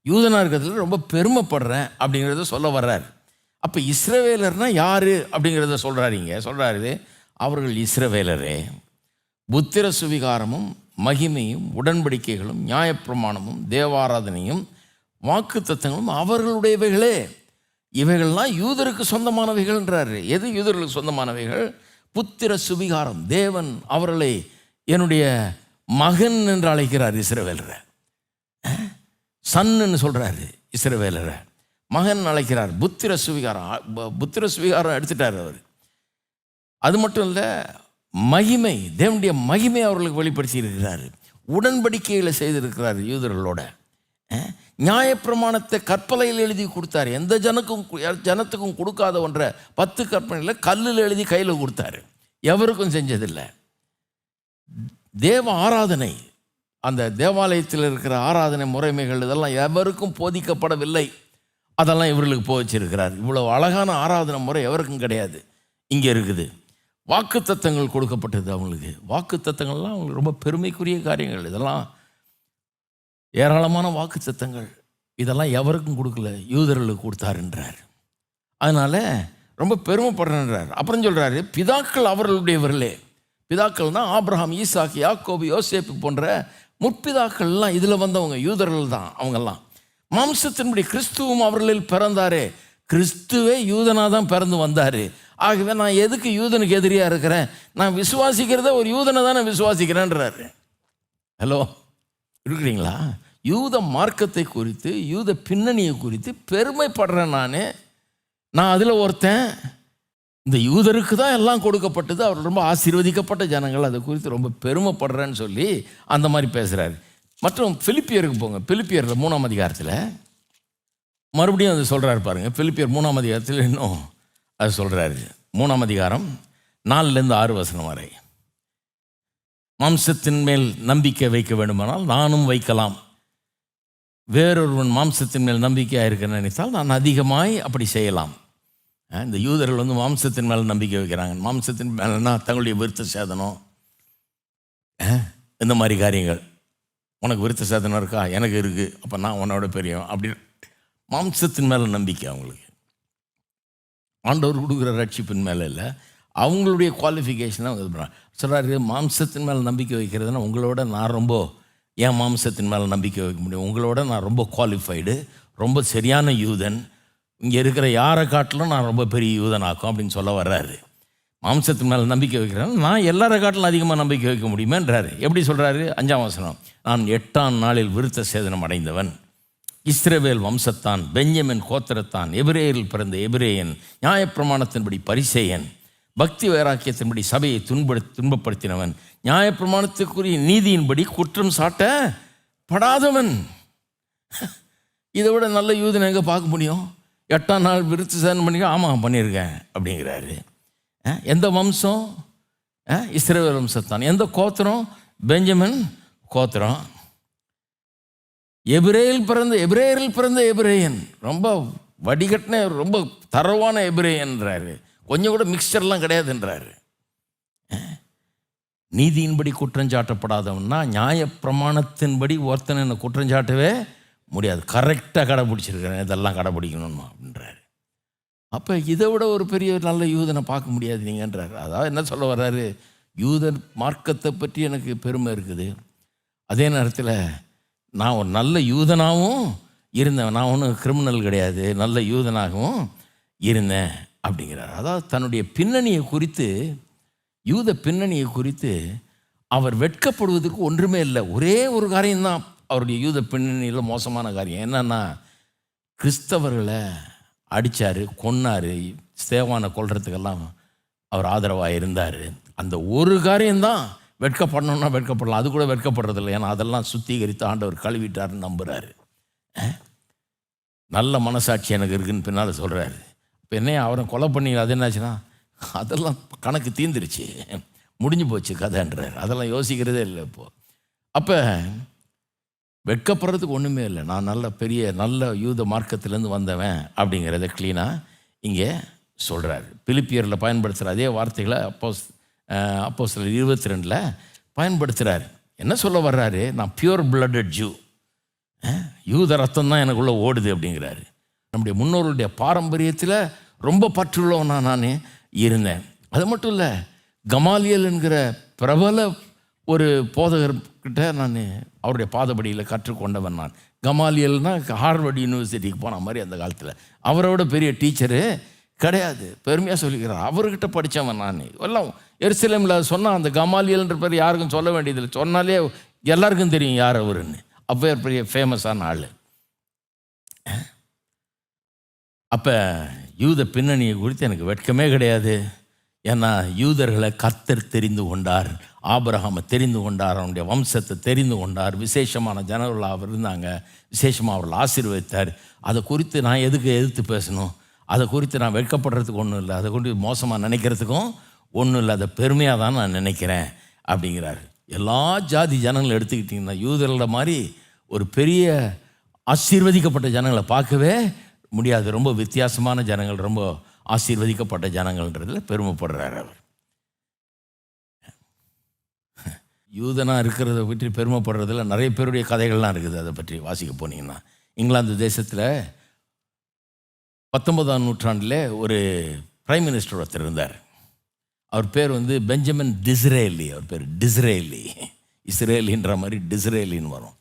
S1: யூதனாக இருக்கிறதுல ரொம்ப பெருமைப்படுறேன் அப்படிங்கிறத சொல்ல வர்றார். அப்போ இஸ்ரவேலர்னால் யார் அப்படிங்கிறத சொல்கிறாரு. அவர்கள் இஸ்ரவேலரே புத்திர சுவிகாரமும் மகிமையும் உடன்படிக்கைகளும் நியாயப்பிரமாணமும் தேவாராதனையும் வாக்கு தத்தங்களும் அவர்களுடையவைகளே, இவைகள்லாம் யூதருக்கு சொந்தமானவைகள்ன்றாரு. எது யூதர்களுக்கு சொந்தமானவைகள்? புத்திர சுவிகாரம். தேவன் அவர்களை என்னுடைய மகன் என்று அழைக்கிறார் இஸ்ரவேலரை. சன்னு சொல்கிறாரு இஸ்ரவேலரை, மகன் அழைக்கிறார். புத்திர சுவிகாரம் எடுத்துட்டார் அவர். அது மட்டும் இல்லை, மகிமை, தேவனுடைய மகிமை அவர்களுக்கு வெளிப்படுத்தி இருக்கிறார். உடன்படிக்கைகளை செய்திருக்கிறார் யூதர்களோட. நியாயப்பிரமாணத்தை கற்பலையில் எழுதி கொடுத்தாரு. எந்த ஜனத்துக்கும் கொடுக்காத ஒன்றை 10 கற்பனையில் கல்லில் எழுதி கையில் கொடுத்தாரு. எவருக்கும் செஞ்சதில்லை. தேவ ஆராதனை, அந்த தேவாலயத்தில் இருக்கிற ஆராதனை முறைமைகள் இதெல்லாம் எவருக்கும் போதிக்கப்படவில்லை. அதெல்லாம் இவர்களுக்கு போதிச்சிருக்கிறார். இவ்வளோ அழகான ஆராதனை முறை எவருக்கும் கிடையாது, இங்கே இருக்குது. வாக்கு தத்தங்கள் கொடுக்கப்பட்டது அவங்களுக்கு. வாக்கு தத்தங்கள்லாம் அவங்களுக்கு ரொம்ப பெருமைக்குரிய காரியங்கள். இதெல்லாம் ஏராளமான வாக்கு தத்தங்கள். இதெல்லாம் எவருக்கும் கொடுக்கல, யூதர்களுக்கு கொடுத்தாருன்றார். அதனால் ரொம்ப பெருமைப்படுறேன்றார். அப்புறம் சொல்கிறாரு, பிதாக்கள் அவர்களுடையவர்களே. பிதாக்கள்னால் ஆபிரகாம், ஈசாக்கு, யாக்கோபு, யோசேப்பு போன்ற முற்பிதாக்கள்லாம் இதில் வந்தவங்க யூதர்கள் தான். அவங்கெல்லாம் மாம்சத்தின்படி கிறிஸ்துவும் அவர்களில் பிறந்தாரே. கிறிஸ்துவே யூதனாக தான் பிறந்து வந்தார். ஆகவே நான் எதுக்கு யூதனுக்கு எதிரியாக இருக்கிறேன்? நான் விசுவாசிக்கிறத ஒரு யூதனை தான் நான் விசுவாசிக்கிறேன்றாரு. ஹலோ, இருக்கிறீங்களா? யூத மார்க்கத்தை குறித்து, யூத பின்னணியை குறித்து பெருமைப்படுறேன். நான் அதில் ஒருத்தன். இந்த யூதருக்கு தான் எல்லாம் கொடுக்கப்பட்டது, அவர் ரொம்ப ஆசீர்வதிக்கப்பட்ட ஜனங்கள், அதை குறித்து ரொம்ப பெருமைப்படுறேன்னு சொல்லி அந்த மாதிரி பேசுகிறாரு. மற்றும் பிலிப்பியருக்கு போங்க. பிலிப்பியர் 3ஆம் அதிகாரத்தில் மறுபடியும் அது சொல்கிறாரு பாருங்க. பிலிப்பியர் 3ஆம் அதிகாரத்தில் இன்னும் அது சொல்கிறாரு. 3ஆம் அதிகாரம் 4-6 வசனம் வரை. மாம்சத்தின் மேல் நம்பிக்கை வைக்க வேண்டுமானால் நானும் வைக்கலாம். வேறொருவன் மாம்சத்தின் மேல் நம்பிக்கையாக இருக்க நினைத்தால் நான் அதிகமாய் அப்படி செய்யலாம். இந்த யூதர்கள் மாம்சத்தின் மேலே நம்பிக்கை வைக்கிறாங்க. மாம்சத்தின் மேலேனா தங்களுடைய விருத்த சேதனம், இந்த மாதிரி காரியங்கள். உனக்கு விருத்த சேதனம் இருக்கா? எனக்கு இருக்குது, அப்போ நான் உன்னோட பெரியவன். அப்படி மாம்சத்தின் மேலே நம்பிக்கை அவங்களுக்கு. ஆண்டவர் கொடுக்குற ரட்சிப்பின் மேலே இல்லை, அவங்களுடைய குவாலிஃபிகேஷனாக இது பண்ணுறாங்க. சொல்கிறாரு, மாம்சத்தின் மேலே நம்பிக்கை வைக்கிறதுனா உங்களோட நான் ரொம்ப, ஏன் மாம்சத்தின் மேலே நம்பிக்கை வைக்க முடியும்? உங்களோட நான் ரொம்ப குவாலிஃபைடு, ரொம்ப சரியான யூதன். இங்கே இருக்கிற யாரை காட்டிலும் நான் ரொம்ப பெரிய யூதனாக்கும் அப்படின்னு சொல்ல வர்றாரு. மாம்சத்தின் மேலே நம்பிக்கை வைக்கிறேன், நான் எல்லாரை காட்டிலும் அதிகமாக நம்பிக்கை வைக்க முடியுமேன்றாரு. எப்படி சொல்கிறாரு? 5ஆம் வசனம். நான் 8ஆம் நாளில் விருத்த சேதனம் அடைந்தவன், இஸ்ரவேல் வம்சத்தான், பென்யமின் கோத்திரத்தான், எபிரேயரில் பிறந்த எபிரேயன், நியாயப்பிரமாணத்தின்படி பரிசேயன், பக்தி வைராக்கியத்தின்படி சபையை துன்பப்படுத்தினவன், நியாயப்பிரமாணத்துக்குரிய நீதியின்படி குற்றம் சாட்டப்படாதவன். இதை விட நல்ல யூதனை எங்கே பார்க்க முடியும்? 8ஆம் நாள் விருத்த சேதனம் பண்ணி, ஆமாம் பண்ணியிருக்கேன் அப்படிங்கிறாரு. எந்த வம்சம்? இஸ்ரவேல் வம்சத்தான். எந்த கோத்திரம்? பென்யமின் கோத்திரம். எபிரேயரில் பிறந்த எபிரேயன், ரொம்ப வடிகட்டின ரொம்ப தரவான எபிரேயன்றாரு. கொஞ்சம் கூட மிக்சர்லாம் கிடையாதுன்றாரு. நீதியின்படி குற்றஞ்சாட்டப்படாதவன்னா நியாய பிரமாணத்தின்படி ஒருத்தனை என்ன குற்றஞ்சாட்டவே முடியாது. கரெக்டாக கடைப்பிடிச்சிருக்கிறேன், இதெல்லாம் கடைப்பிடிக்கணுமா அப்படின்றாரு. அப்போ இதை விட ஒரு பெரிய நல்ல யூதனை பார்க்க முடியாது நீங்கன்றாரு. அதாவது என்ன சொல்ல வர்றாரு? யூதன் மார்க்கத்தை பற்றி எனக்கு பெருமை இருக்குது, அதே நேரத்தில் நான் ஒரு நல்ல யூதனாகவும் இருந்தேன், நான் ஒன்றும் கிரிமினல் கிடையாது, நல்ல யூதனாகவும் இருந்தேன் அப்படிங்கிறார். அதாவது தன்னுடைய பின்னணியை குறித்து, யூத பின்னணியை குறித்து அவர் வெட்கப்படுவதற்கு ஒன்றுமே இல்லை. ஒரே ஒரு காரியம்தான் அவருடைய யூத பின்னணியில் மோசமான காரியம். என்னன்னா, கிறிஸ்தவர்களை அடித்தார், கொன்னார், ஸ்தேவானை கொல்றதுக்கெல்லாம் அவர் ஆதரவாக இருந்தார். அந்த ஒரு காரியம்தான் வெட்கப்படணும்னா வெட்கப்படலாம், அது கூட வெட்கப்படுறதில்லை. ஏன்னா அதெல்லாம் சுத்திகரித்து ஆண்டவர் கழுவிட்டாருன்னு நம்புகிறாரு. நல்ல மனசாட்சி எனக்கு இருக்குன்னு பின்னால் சொல்கிறாரு. இப்போ என்ன அவரை கொலை பண்ணி அது என்னாச்சுன்னா, அதெல்லாம் கணக்கு தீர்ந்துருச்சு, முடிஞ்சு போச்சு கதைன்றார். அதெல்லாம் யோசிக்கிறதே இல்லை இப்போது. அப்போ வெட்கப்படுறதுக்கு ஒன்றுமே இல்லை. நான் நல்ல யூத மார்க்கத்திலேருந்து வந்தவன் அப்படிங்கிறத க்ளீனாக இங்கே சொல்கிறார். பிலிப்பியரில் பயன்படுத்துகிற அதே வார்த்தைகளை அப்போஸ்தலர் 22 பயன்படுத்துகிறார். என்ன சொல்ல வர்றாரு? நான் பியூர் பிளட்டட் ஜூ, யூத ரத்தம் தான் எனக்குள்ளே ஓடுது அப்படிங்கிறாரு. நம்முடைய முன்னோர்களுடைய பாரம்பரியத்தில் ரொம்ப பற்றுள்ளவனா நான் இருந்தேன். அது மட்டும் இல்லை, கமாலியல் என்கிற பிரபல ஒரு போதகர்கிட்ட நான் அவருடைய பாதபடியில் கற்றுக்கொண்டவன் நான். கமாலியல்னால் ஹார்வர்ட் யூனிவர்சிட்டிக்கு போன மாதிரி அந்த காலத்தில். அவரோட பெரிய டீச்சரு கிடையாது, பெருமையாக சொல்லிக்கிறார். அவர்கிட்ட படித்தவன் நான். எல்லாம் எருசலேமில் சொன்னால் அந்த கமாலியல்ன்ற பேர் யாருக்கும் சொல்ல வேண்டியதில்லை, சொன்னாலே எல்லாருக்கும் தெரியும் யார் அவருன்னு. அப்போ பெரிய ஃபேமஸான ஆள். அப்போ யூத பின்னணியை குறித்து எனக்கு வெட்கமே கிடையாது. ஏன்னா யூதர்களை கர்த்தர் தெரிந்து கொண்டார், ஆபிரகாமை தெரிந்து கொண்டார், அவனுடைய வம்சத்தை தெரிந்து கொண்டார், விசேஷமான ஜனங்களாக அவர் இருந்தாங்க, விசேஷமாக அவர்கள் ஆசீர்வதித்தார். அதை குறித்து நான் எதுக்கு எதிர்த்து பேசணும்? அதை குறித்து நான் வெட்கப்படுறதுக்கு ஒன்றும் இல்லை, அதை குறித்து மோசமாக நினைக்கிறதுக்கும் ஒன்றும் இல்லை, அதை பெருமையாக தான் நான் நினைக்கிறேன் அப்படிங்கிறார். எல்லா ஜாதி ஜனங்களை எடுத்துக்கிட்டிங்கன்னா யூதர்கள மாதிரி ஒரு பெரிய ஆசீர்வதிக்கப்பட்ட ஜனங்களை பார்க்கவே முடியாது. ரொம்ப வித்தியாசமான ஜனங்கள், ரொம்ப ஆசீர்வதிக்கப்பட்ட ஜனங்கள்ன்றதில் பெருமைப்படுறார் அவர். யூதனாக இருக்கிறத பற்றி பெருமைப்படுறதுல நிறைய பேருடைய கதைகள்லாம் இருக்குது. அதை பற்றி வாசிக்க போனீங்கன்னா, இங்கிலாந்து தேசத்தில் 19ஆம் நூற்றாண்டில் ஒரு பிரைம் மினிஸ்டர் ஒருத்தர் இருந்தார். அவர் பேர் பெஞ்சமின் டிஸ்ரேலி. அவர் பேர் டிஸ்ரேலி, இஸ்ரேலின்ற மாதிரி டிஸ்ரேலின்னு வரும்.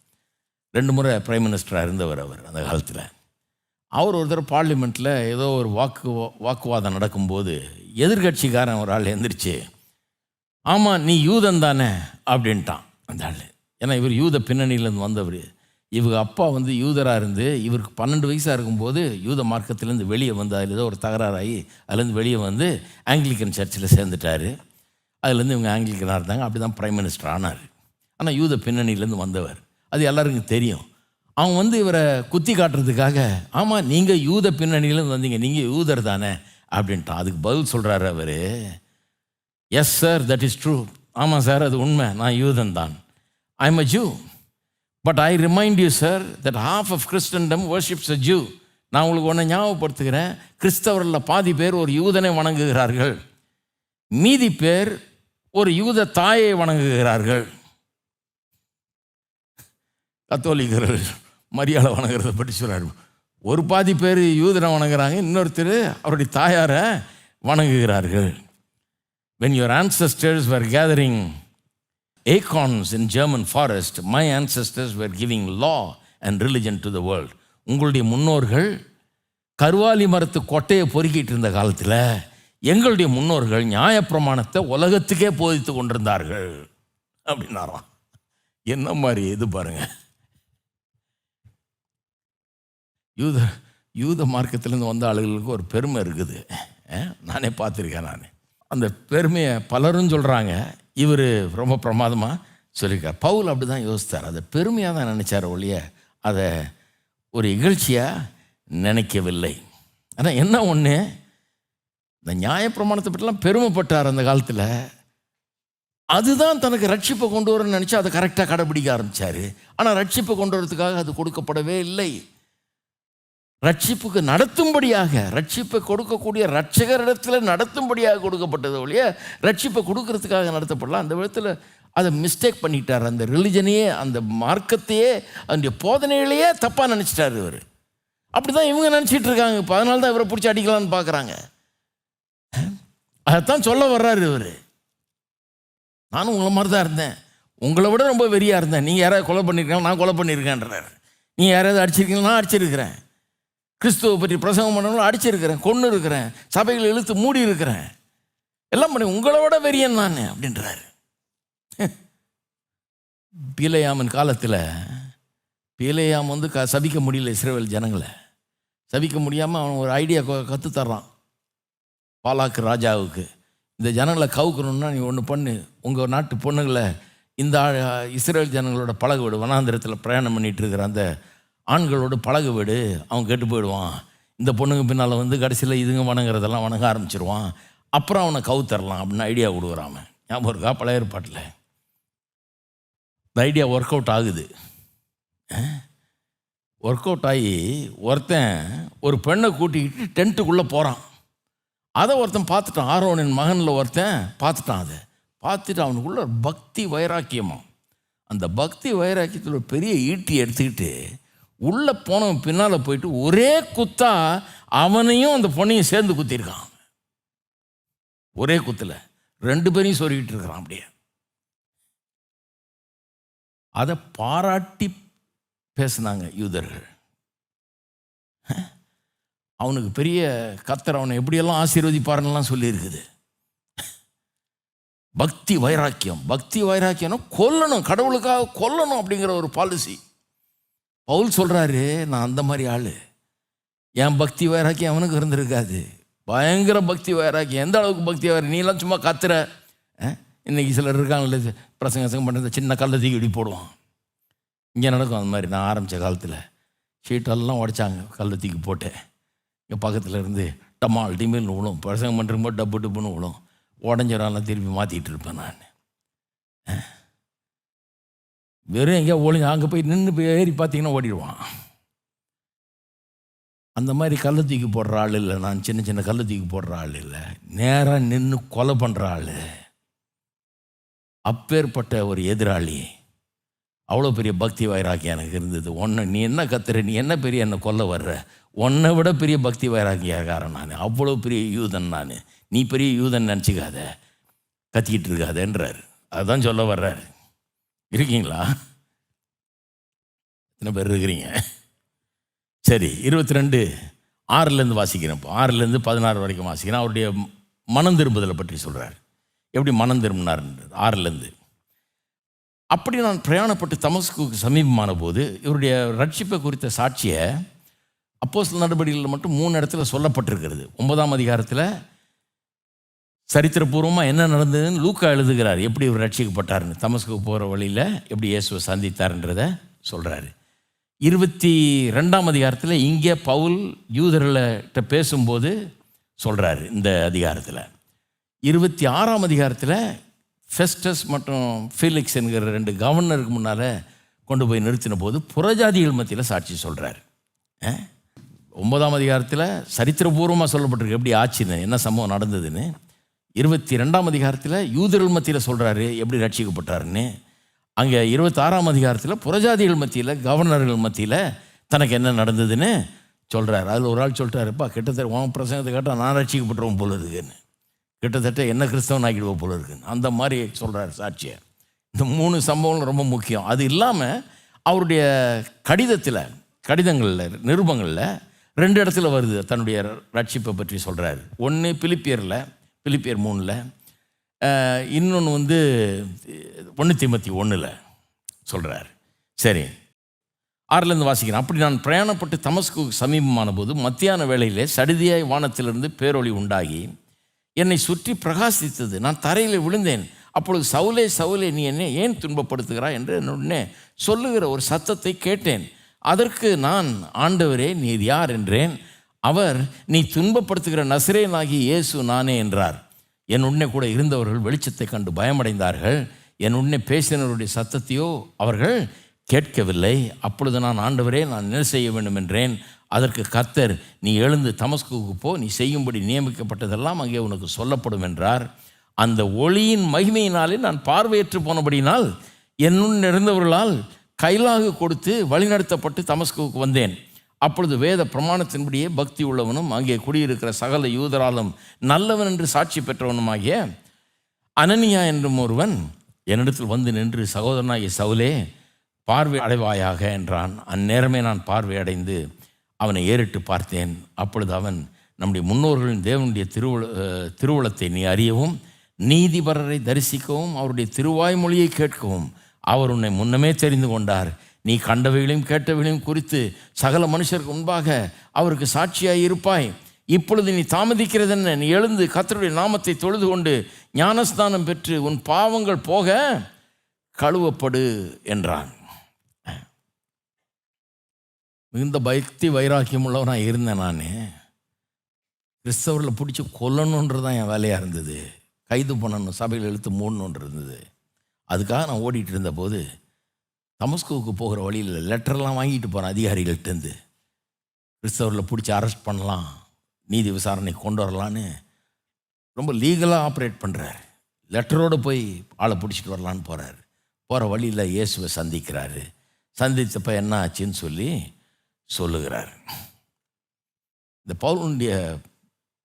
S1: 2 முறை பிரைம் மினிஸ்டராக இருந்தவர் அவர் அந்த காலத்தில். அவர் ஒரு தடவை பார்லிமெண்ட்டில் ஏதோ ஒரு வாக்குவாதம் நடக்கும்போது எதிர்கட்சிக்காரன் ஒரு ஆள் எழுந்திரிச்சு, ஆமாம் நீ யூதன் தானே அப்படின்ட்டான் அந்த ஆள். ஏன்னா இவர் யூத பின்னணியிலேருந்து வந்தவர். இவங்க அப்பா யூதராக இருந்து இவருக்கு 12 வயசாக இருக்கும்போது யூத மார்க்கத்திலேருந்து வெளியே வந்து அதில் ஏதோ ஒரு தகராறாகி அதுலேருந்து வெளியே வந்து ஆங்கிலிக்கன் சர்ச்சில் சேர்ந்துட்டார். அதுலேருந்து இவங்க ஆங்கிலிக்கனாக இருந்தாங்க. அப்படி தான் பிரைம் மினிஸ்டர் ஆனார். ஆனால் யூத பின்னணியிலேருந்து வந்தவர், அது எல்லாருக்கும் தெரியும். அவங்க இவரை குத்தி காட்டுறதுக்காக, ஆமாம் நீங்கள் யூத பின்னணியிலேருந்து வந்தீங்க, நீங்கள் யூதர் தானே அப்படின்ட்டான். அதுக்கு பதில் சொல்கிறாரு அவர், yes sir, that is true. ஆமாம் சார், அது உண்மை, நான் யூதன் தான். I am a Jew, but I remind you sir that half of Christendom worships a Jew. நான் உங்களுக்கு ஒன்று ஞாபகப்படுத்துகிறேன், கிறிஸ்தவரில் பாதி பேர் ஒரு யூதனை வணங்குகிறார்கள், மீதி பேர் ஒரு யூத தாயை வணங்குகிறார்கள். கத்தோலிக்கர்கள் மரியாதை வணங்குறத பற்றி சொல்கிறார். ஒரு பாதி பேர் யூதனை வணங்குறாங்க, இன்னொருத்தர் அவருடைய தாயாரை வணங்குகிறார்கள். When your ancestors were gathering acorns in German forest, my ancestors were giving law and religion to the world. உங்களுடைய முன்னோர்கள் கருவாலி மரத்து கொட்டையை பொறுக்கிட்டு இருந்த காலத்தில் எங்களுடைய முன்னோர்கள் நியாயப்பிரமாணத்தை உலகத்துக்கே போதித்து கொண்டிருந்தார்கள் அப்படின்னாராம். என்ன மாதிரி இது பாருங்க. யூத மார்க்கத்திலேருந்து வந்த ஆளுகளுக்கு ஒரு பெருமை இருக்குது. நானே பார்த்துருக்கேன். நான் அந்த பெருமையை பலரும் சொல்கிறாங்க, இவர் ரொம்ப பிரமாதமாக சொல்லியிருக்கார். பவுல் அப்படி தான் யோசித்தார், அதை பெருமையாக தான் நினச்சார் ஒழிய அதை ஒரு இகழ்ச்சியாக நினைக்கவில்லை. ஆனால் என்ன ஒன்று, இந்த நியாயப்பிரமாணத்தை பற்றிலாம் பெருமைப்பட்டார் அந்த காலத்தில். அதுதான் தனக்கு ரட்சிப்பை கொண்டு வரணும்னு நினச்சி அதை கரெக்டாக கடைபிடிக்க ஆரம்பித்தார். ஆனால் ரட்சிப்பை கொண்டு வரதுக்காக அது கொடுக்கப்படவே இல்லை. ரட்சிப்புக்கு நடத்தும்படியாக, ரட்சிப்பை கொடுக்கக்கூடிய ரட்சகரிடத்தில் நடத்தும்படியாக கொடுக்கப்பட்டது ஒழிய ரட்சிப்பை கொடுக்கறதுக்காக நடத்தப்படலாம். அந்த விதத்தில் அதை மிஸ்டேக் பண்ணிட்டார். அந்த ரிலிஜனையே, அந்த மார்க்கத்தையே, அதனுடைய போதனைகளையே தப்பாக நினச்சிட்டார் இவர். அப்படி தான் இவங்க நினச்சிட்டு இருக்காங்க. இப்போ அதனால தான் இவரை பிடிச்சி அடிக்கலான்னு பார்க்குறாங்க. அதைத்தான் சொல்ல வர்றாரு இவர். நானும் உங்களை மாதிரி தான் இருந்தேன், உங்களை விட ரொம்ப வெறியாக இருந்தேன். நீங்கள் யாராவது கொலை பண்ணியிருக்கீங்களா? நான் கொலை பண்ணியிருக்கேன்றார். நீங்கள் யாராவது அடிச்சிருக்கீங்களா? நான் அடிச்சிருக்கிறேன். கிறிஸ்துவை பற்றி பிரசங்கம் பண்ணவங்களும் அடிச்சிருக்கிறேன், கொன்று இருக்கிறேன், சபைகளை இழுத்து மூடி இருக்கிறேன், எல்லாம் பண்ணி உங்களை விட வெறியன் நான் அப்படின்றாரு. பீலேயாமின் காலத்தில் பீலேயாம் வந்து சபிக்க முடியல, இஸ்ரவேல் ஜனங்களை சபிக்க முடியாமல் அவன் ஒரு ஐடியா கற்றுத்தர்றான் பாலாக்கு ராஜாவுக்கு. இந்த ஜனங்களை கவுக்கணுன்னா நீ ஒன்று பண்ணு, உங்கள் நாட்டு பொண்ணுங்களை இந்த இஸ்ரேல் ஜனங்களோட பழகு விடு, வனாந்திரத்தில் பிரயாணம் பண்ணிகிட்டு இருக்கிற அந்த ஆண்களோட பழகு விடு, அவன் கெட்டு போயிடுவான். இந்த பொண்ணுங்க பின்னால் வந்து கடைசியில் இதுங்க வணங்குறதெல்லாம் வணங்க ஆரம்பிச்சிருவான், அப்புறம் அவனை கவுத்தரலாம் அப்படின்னு ஐடியா கொடுக்குறான். ஞாபகம் இருக்கா? பழைய ஏற்பாட்டில் இந்த ஐடியா ஒர்க் அவுட் ஆகுது. ஒர்க் அவுட் ஆகி ஒருத்தன் ஒரு பெண்ணை கூட்டிக்கிட்டு டென்ட்டுக்குள்ளே போகிறான். அதை ஒருத்தன் பார்த்துட்டான், ஆரோனின் மகனில் ஒருத்தன் பார்த்துட்டான். அதை பார்த்துட்டு அவனுக்குள்ள ஒரு பக்தி வைராக்கியமா, அந்த பக்தி வைராக்கியத்தில் ஒரு பெரிய ஈட்டி எடுத்துக்கிட்டு உள்ளே போனவன் பின்னால் போயிட்டு ஒரே குத்தா அவனையும் அந்த பொண்ணையும் சேர்ந்து குத்திருக்கான். ஒரே குத்தில் 2 பேரையும் சொருகிட்டு இருக்கிறான். அப்படியே அதை பாராட்டி பேசினாங்க யூதர்கள். அவனுக்கு பெரிய கர்த்தர் அவனை எப்படியெல்லாம் ஆசீர்வதிப்பாருன்னெல்லாம் சொல்லியிருக்குது. பக்தி வைராக்கியம், பக்தி வைராக்கியம்னா கொல்லணும், கடவுளுக்காக கொல்லணும் அப்படிங்கிற ஒரு பாலிசி. பவுல் சொல்கிறாரு, நான் அந்த மாதிரி ஆள், என் பக்தி வைராக்கியம் அவனுக்கு இருந்திருக்காது. பயங்கர பக்தி வைராக்கியம். எந்த அளவுக்கு பக்தி வைராக்கியம், நீலாம் சும்மா கத்துற. இன்றைக்கி சிலர் இருக்காங்கல்ல, பிரசங்கம் பண்ணுறது சின்ன கல்லை தூக்கி இப்படி போடுவான். இங்கே நடக்கும் அந்த மாதிரி. நான் ஆரம்பித்த காலத்தில் ஷீட்டெல்லாம் உடைச்சாங்க, கல்லை தூக்கி போட்டேன். இங்கே பக்கத்தில் இருந்து டமால் டிமில்னு விழும், பிரசங்கம் பண்ணுறப்போ டப்பு டப்புன்னு விழும், உடஞ்சிடலாம் திருப்பி மாற்றிக்கிட்டு இருப்பேன் நான். வெறும் எங்கேயா ஒளிஞ்சு அங்கே போய் நின்று போய் ஏறி பார்த்தீங்கன்னா ஓடிடுவான். அந்த மாதிரி கல்லை தூக்கி போடுற ஆள் இல்லை நான். சின்ன சின்ன கல்லை தூக்கி போடுற ஆள் இல்லை, நேராக நின்று கொலை பண்ணுற ஆள். அப்பேற்பட்ட ஒரு எதிராளி. அவ்வளோ பெரிய பக்தி வைராக்கியம் எனக்கு இருந்தது. நீ என்ன கத்துற, நீ என்ன பெரிய என்னை கொல்ல வர்ற, உன்னை விட பெரிய பக்தி வைராக்கியக்காரன் நான், அவ்வளோ பெரிய யூதன் நான், நீ பெரிய யூதன் நினச்சிக்காத, கத்திக்கிட்டு இருக்காதன்றார். அதுதான் சொல்ல வர்றார். இருக்கீங்களா? எத்தனை பேர் இருக்கிறீங்க? சரி, 22:6 வாசிக்கிறேன். இப்போ 6 16 வரைக்கும் வாசிக்கிறேன். அவருடைய மனம் திரும்புதலை பற்றி சொல்கிறார். எப்படி மனம் திரும்பினார்? 6 அப்படி நான் பிரயாணப்பட்டு தமஸ்குக்கு சமீபமான போது இவருடைய ரட்சிப்பை குறித்த சாட்சியை அப்போஸ்தலர் நடபடிகளில் மட்டும் 3 இடத்துல சொல்லப்பட்டிருக்கிறது. 9ஆம் அதிகாரத்தில் சரித்திரபூர்வமாக என்ன நடந்ததுன்னு லூக்கா எழுதுகிறார். எப்படி இவர் ரட்சிக்கப்பட்டார்னு, தமஸ்குக்கு போகிற வழியில் எப்படி இயேசுவை சந்தித்தார்ன்றதை சொல்கிறாரு. 22ஆம் அதிகாரத்தில் இங்கே பவுல் யூதர்கள்ட்ட பேசும்போது சொல்கிறாரு. இந்த அதிகாரத்தில் 26ஆம் அதிகாரத்தில் ஃபெஸ்டஸ் மற்றும் ஃபீலிக்ஸ் என்கிற 2 கவர்னருக்கு முன்னால் கொண்டு போய் நிறுத்தின போது புறஜாதிகள் மத்தியில் சாட்சி சொல்கிறார். 9ஆம் அதிகாரத்தில் சரித்திரபூர்வமாக சொல்லப்பட்டிருக்கு எப்படி ஆச்சுன்னு, என்ன சம்பவம் நடந்ததுன்னு. 22ஆம் அதிகாரத்தில் யூதர்கள் மத்தியில் சொல்கிறாரு எப்படி ரட்சிக்கப்பட்டாருன்னு. அங்கே 26ஆம் அதிகாரத்தில் புறஜாதிகள் மத்தியில், கவர்னர்கள் மத்தியில் தனக்கு என்ன நடந்ததுன்னு சொல்கிறார். அதில் ஒரு ஆள் சொல்கிறாருப்பா, கிட்டத்தட்ட உன் பிரசங்கத்தை கேட்டால் நான் ரட்சிக்கப்பட்டுருவோம் போல இருக்குன்னு, கிட்டத்தட்ட என்ன கிறிஸ்தவன் ஆக்கிடுவோம் போல இருக்குன்னு, அந்த மாதிரி சொல்கிறார் சாட்சியை. இந்த 3 சம்பவங்கள் ரொம்ப முக்கியம். அது இல்லாமல் அவருடைய கடிதங்களில் நிருபங்களில் 2 இடத்துல வருது தன்னுடைய ரட்சிப்பை பற்றி சொல்கிறார். ஒன்று பிலிப்பியர் 3, இன்னொன்று வந்து 1 தீமோத்தேயு 1 சொல்கிறார். சரி, 6 வாசிக்கிறேன். அப்படி நான் பிரயாணப்பட்டு தமஸ்குக்கு சமீபமான போது மத்தியான வேளையிலே சடிதியாய் வானத்திலிருந்து பேரொளி உண்டாகி என்னை சுற்றி பிரகாசித்தது. நான் தரையில் விழுந்தேன். அப்பொழுது சவுலே சவுலே நீ என்னை ஏன் துன்பப்படுத்துகிறாய் என்று என்னுடனே சொல்லுகிற ஒரு சத்தத்தை கேட்டேன். அதற்கு நான், ஆண்டவரே நீர் யார் என்றேன். அவர், நீ துன்பப்படுத்துகிற நசரேயனாகிய இயேசு நானே என்றார். என் உடனே கூட இருந்தவர்கள் வெளிச்சத்தை கண்டு பயமடைந்தார்கள். என் உடனே பேசினவருடைய சத்தத்தையோ அவர்கள் கேட்கவில்லை. அப்பொழுது நான், ஆண்டவரே நான் என்ன செய்ய வேண்டும் என்றேன். அதற்கு கர்த்தர், நீ எழுந்து தமஸ்குக்கு போ, நீ செய்யும்படி நியமிக்கப்பட்டதெல்லாம் அங்கே உனக்கு சொல்லப்படும் என்றார். அந்த ஒளியின் மகிமையினாலே நான் பார்வையற்று போனபடினால் என்னுடன் இருந்தவர்களால் கைலாகு கொடுத்து வழிநடத்தப்பட்டு தமஸ்குக்கு வந்தேன். அப்பொழுது வேத பிரமாணத்தின்படியே பக்தி உள்ளவனும் அங்கே குடியிருக்கிற சகல யூதராலும் நல்லவன் என்று சாட்சி பெற்றவனுமாகிய அனனியா என்றும் ஒருவன் என்னிடத்தில் வந்து நின்று, சகோதரனாகிய சவுலே, பார்வை அடைவாயாக என்றான். அந்நேரமே நான் பார்வை அடைந்து அவனை ஏறிட்டு பார்த்தேன். அப்பொழுது அவன், நம்முடைய முன்னோர்களின் தேவனுடைய திருவுளத்தை நீ அறியவும், நீதிபரரை தரிசிக்கவும், அவருடைய திருவாய்மொழியை கேட்கவும் அவர் உன்னை முன்னமே தெரிந்து கொண்டார். நீ கண்டவைகளையும் கேட்டவைகளையும் குறித்து சகல மனுஷருக்கு முன்பாக அவருக்கு சாட்சியாய் இருப்பாய். இப்பொழுது நீ தாமதிக்கிறது என்ன? நீ எழுந்து கர்த்தருடைய நாமத்தை தொழுது கொண்டு ஞானஸ்நானம் பெற்று உன் பாவங்கள் போக கழுவப்படு என்றான். மிகுந்த பக்தி வைராக்கியம் உள்ளவனாக இருந்தேன். நான் கிறிஸ்தவர்களை பிடிச்சி கொல்லணுன்றது தான் என் வேலையாக இருந்தது. கைது பண்ணணும், சபையில் இழுத்து மூடணுன்று இருந்தது. அதுக்காக நான் ஓடிட்டு இருந்தபோது தமஸ்குவுக்கு போகிற வழியில் லெட்டர்லாம் வாங்கிட்டு போகிறேன் அதிகாரிகள்கிட்டருந்து. கிறிஸ்தவர்களை பிடிச்சி அரெஸ்ட் பண்ணலாம், நீதி விசாரணை கொண்டு வரலான்னு ரொம்ப லீகலாக ஆப்ரேட் பண்ணுறார். லெட்டரோடு போய் ஆளை பிடிச்சிட்டு வரலான்னு போகிறார். போகிற வழியில் இயேசுவை சந்திக்கிறாரு. சந்தித்தப்போ என்ன ஆச்சுன்னு சொல்லி சொல்லுகிறார். இந்த பவுலுடைய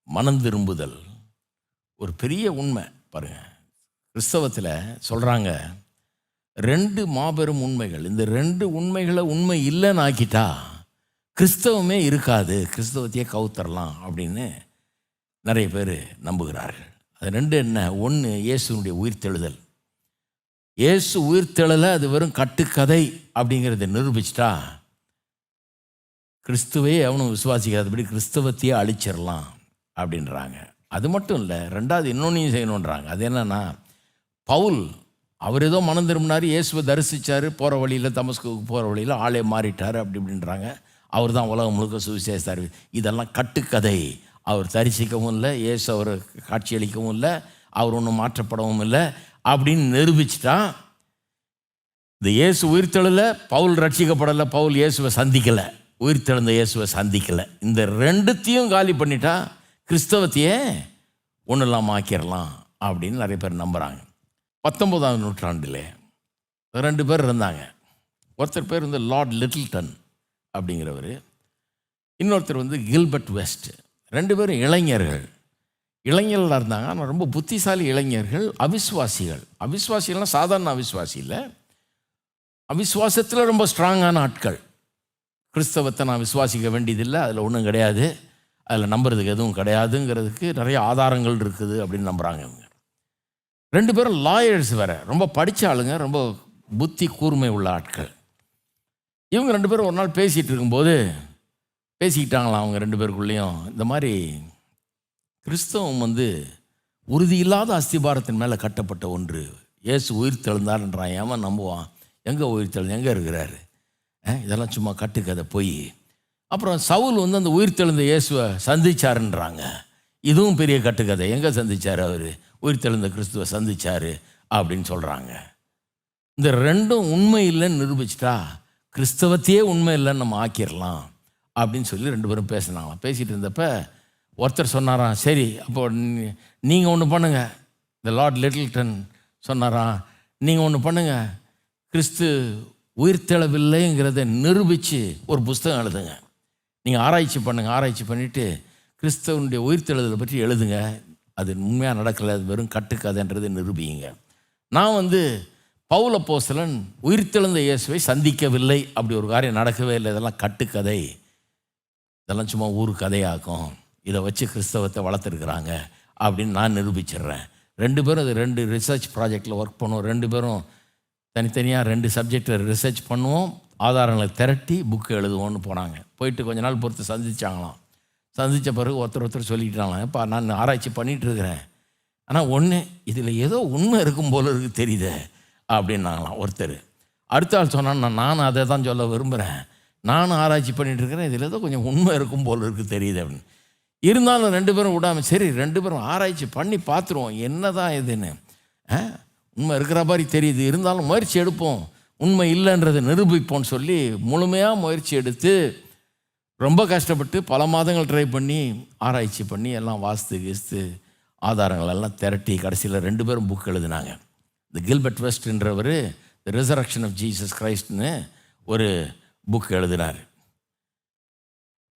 S1: மனம் திரும்புதல் ஒரு பெரிய உண்மை பாருங்கள். கிறிஸ்தவத்தில் சொல்கிறாங்க 2 மாபெரும் உண்மைகள். இந்த 2 உண்மைகளை உண்மை இல்லைன்னு ஆக்கிட்டா கிறிஸ்தவமே இருக்காது, கிறிஸ்தவத்தையே கவுத்தரலாம் அப்படின்னு நிறைய பேர் நம்புகிறார்கள். அது 2 என்ன? 1, இயேசுனுடைய உயிர்த்தெழுதல். இயேசு உயிர்த்தெழலை, அது வெறும் கட்டுக்கதை அப்படிங்கிறத நிரூபிச்சிட்டா கிறிஸ்துவே அவனும் விசுவாசிக்காதபடி கிறிஸ்தவத்தையே அழிச்சிடலாம் அப்படின்றாங்க. அது மட்டும் இல்லை, 2வது இன்னொன்னையும் செய்யணுன்றாங்க. அது என்னன்னா, பவுல் அவர் ஏதோ மனம் திரும்பினார், இயேசுவை தரிசித்தார், போகிற வழியில் தமஸ்குவுக்கு போகிற வழியில் ஆளே மாறிட்டார் அப்படி இப்படின்றாங்க. அவர் தான் உலகம் முழுக்க சுவிசேஷத்தார். இதெல்லாம் கட்டுக்கதை. அவர் தரிசிக்கவும் இல்லை, இயேசு அவர் காட்சியளிக்கவும் இல்லை, அவர் ஒன்றும் மாற்றப்படவும் இல்லை அப்படின்னு நிரூபிச்சிட்டா இந்த இயேசு உயிர்த்தெழல, பவுல் ரட்சிக்கப்படலை, பவுல் இயேசுவை சந்திக்கலை, உயிர்த்தெழுந்த இயேசுவை சந்திக்கலை. இந்த 2த்தையும் காலி பண்ணிட்டா கிறிஸ்தவத்தையே ஒன்றும் இல்லாமல் ஆக்கிடலாம் அப்படின்னு நிறைய பேர் நம்புகிறாங்க. 19ஆம் நூற்றாண்டில் 2 பேர் இருந்தாங்க. ஒருத்தர் பேர் வந்து லார்ட் லிட்டில்டன் அப்படிங்கிறவர், இன்னொருத்தர் வந்து கில்பர்ட் வெஸ்ட். 2 பேரும் இளைஞர்களாக இருந்தாங்க. ஆனால் ரொம்ப புத்திசாலி இளைஞர்கள். அவிஸ்வாசிகள்லாம் சாதாரண அவிஸ்வாசி இல்லை, அவிஸ்வாசத்தில் ரொம்ப ஸ்ட்ராங்கான ஆட்கள். கிறிஸ்தவத்தை நான் விசுவாசிக்க வேண்டியதில்லை, அதில் ஒன்றும் கிடையாது, அதில் நம்புறதுக்கு எதுவும் கிடையாதுங்கிறதுக்கு நிறைய ஆதாரங்கள் இருக்குது அப்படின்னு நம்புகிறாங்க இவங்க. 2 பேரும் லாயர்ஸ் வேறு, ரொம்ப படித்த ஆளுங்க, ரொம்ப புத்தி கூர்மை உள்ள ஆட்கள். இவங்க 2 பேரும் ஒரு நாள் பேசிகிட்டு இருக்கும்போது பேசிக்கிட்டாங்களாம் அவங்க 2 பேருக்குள்ளேயும். இந்த மாதிரி கிறிஸ்தவம் வந்து உறுதியில்லாத அஸ்திபாரத்தின் மேலே கட்டப்பட்ட ஒன்று. இயேசு உயிர் தெழுந்தார்ன்றான், ஏன் நம்புவான்? எங்கே உயிர் தெழுந்து, எங்கே இருக்கிறாரு? இதெல்லாம் சும்மா கட்டுக்கதை போய். அப்புறம் சவுல் வந்து அந்த உயிர் தெழுந்த இயேசுவை சந்திச்சாருன்றாங்க. இதுவும் பெரிய கட்டுக்கதை. எங்கே சந்திச்சார்? அவர் உயிர்த்தெழுந்த கிறிஸ்துவை சந்திச்சார் அப்படின்னு சொல்கிறாங்க. இந்த 2ம் உண்மை இல்லைன்னு நிரூபிச்சிட்டா கிறிஸ்தவத்தையே உண்மை இல்லைன்னு நம்ம ஆக்கிடலாம் அப்படின்னு சொல்லி 2 பேரும் பேசினாங்களாம். பேசிகிட்டு இருந்தப்ப ஒருத்தர் சொன்னாராம், சரி அப்போ நீங்கள் ஒன்று பண்ணுங்கள். இந்த லார்ட் லிட்டில்டன் சொன்னாராம், நீங்கள் ஒன்று பண்ணுங்கள், கிறிஸ்து உயிர்த்தெழவில்லைங்கிறத நிரூபித்து ஒரு புஸ்தகம் எழுதுங்க. நீங்கள் ஆராய்ச்சி பண்ணுங்கள், ஆராய்ச்சி பண்ணிவிட்டு கிறிஸ்தவனுடைய உயிர்த்தெழுதலை பற்றி எழுதுங்க. அது உண்மையாக நடக்கலை, அது வெறும் கட்டுக்கதைன்றதை நிரூபிங்க. நான் வந்து பவுல் அப்போஸ்தலன் உயிர்த்தெழுந்த இயேசுவை சந்திக்கவில்லை, அப்படி ஒரு காரியம் நடக்கவே இல்லை, இதெல்லாம் கட்டுக்கதை, இதெல்லாம் சும்மா ஊர் கதையாக்கும், இதை வச்சு கிறிஸ்தவத்தை வளர்த்துருக்குறாங்க அப்படின்னு நான் நிரூபிச்சிடுறேன். 2 பேரும் அது 2 ரிசர்ச் ப்ராஜெக்டில் ஒர்க் பண்ணுவோம். 2 பேரும் தனித்தனியாக 2 சப்ஜெக்டில் ரிசர்ச் பண்ணுவோம், ஆதாரங்களை திரட்டி புக்கு எழுதுவோன்னு போனாங்க. போயிட்டு கொஞ்ச நாள் பொறுத்து சந்திச்சாங்களாம். சந்தித்த பிறகு ஒருத்தர் சொல்லிட்டாங்களாம், இப்போ நான் ஆராய்ச்சி பண்ணிகிட்ருக்கிறேன், ஆனால் ஒன்று இதில் ஏதோ உண்மை இருக்கும் போல இருக்கு தெரியுது அப்படின்னாங்களாம் ஒருத்தர். அடுத்த ஆள் சொன்னான், நானும் அதை தான் சொல்ல விரும்புகிறேன், நானும் ஆராய்ச்சி பண்ணிகிட்ருக்கிறேன், இதில் ஏதோ கொஞ்சம் உண்மை இருக்கும் போல இருக்குது தெரியுது அப்படின்னு. இருந்தாலும் 2 பேரும் விடாமல், சரி 2 பேரும் ஆராய்ச்சி பண்ணி பார்த்துருவோம் என்ன தான் இதுன்னு. உண்மை இருக்கிற மாதிரி தெரியுது, இருந்தாலும் முயற்சி எடுப்போம், உண்மை இல்லைன்றதை நிரூபிப்போம்னு சொல்லி முழுமையாக முயற்சி எடுத்து ரொம்ப கஷ்டப்பட்டு பல மாதங்கள் ட்ரை பண்ணி ஆராய்ச்சி பண்ணி எல்லாம் வாஸ்து ஆதாரங்கள் எல்லாம் திரட்டி கடைசியில் 2 பேரும் புக் எழுதினாங்க. இந்த கில்பர்ட் வெஸ்ட்ன்றவர் தி ரிசரக்ஷன் ஆஃப் ஜீசஸ் கிரைஸ்ட்னு ஒரு புக் எழுதினார்.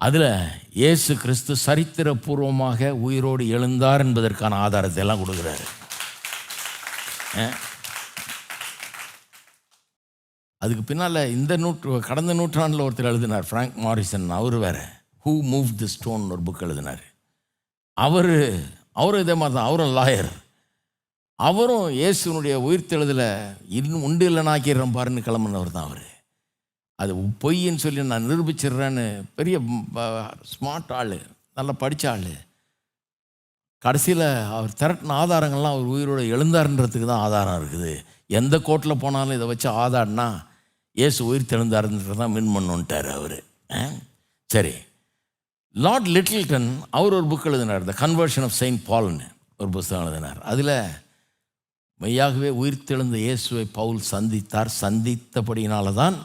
S1: அதில் இயேசு கிறிஸ்து சரித்திரபூர்வமாக உயிரோடு எழுந்தார் என்பதற்கான ஆதாரத்தை எல்லாம் கொடுக்குறாரு. அதுக்கு பின்னால் கடந்த நூற்றாண்டில் ஒருத்தர் எழுதினார், ஃப்ராங்க் மாரிசன். அவர் வேறு ஹூ மூவ் தி ஸ்டோன் ஒரு புக் எழுதினார். அவரும் இதே மாதிரி தான், அவரும் லாயர். அவரும் இயேசுனுடைய உயிர்த்தெழுதலை இன்னும் உண்டு இல்லைனாக்கிறேன் பாருன்னு கிளம்புனவர் தான் அவர். அது பொய்ன்னு சொல்லி நான் நிரூபிச்சிடுறேன்னு பெரிய ஸ்மார்ட் ஆள், நல்லா படித்த ஆள். கடைசியில் அவர் திரட்டின ஆதாரங்கள்லாம் அவர் உயிரோடு எழுந்தாருன்றதுக்கு தான் ஆதாரம் இருக்குது. எந்த கோர்ட்டில் போனாலும் இதை வச்சு ஆதாரம்னா இயேசு உயிர் தெழுந்தாருன்றது தான் மின் பண்ணுன்ட்டார் அவர். சரி, லார்ட் லிட்டில்டன் அவர் ஒரு புக் எழுதினார், த கன்வர்ஷன் ஆஃப் செயின்ட் பால்னு ஒரு புத்தகம் எழுதினார். அதில் மெய்யாகவே உயிர் தெழுந்த இயேசுவை பவுல் சந்தித்தபடியினால தான்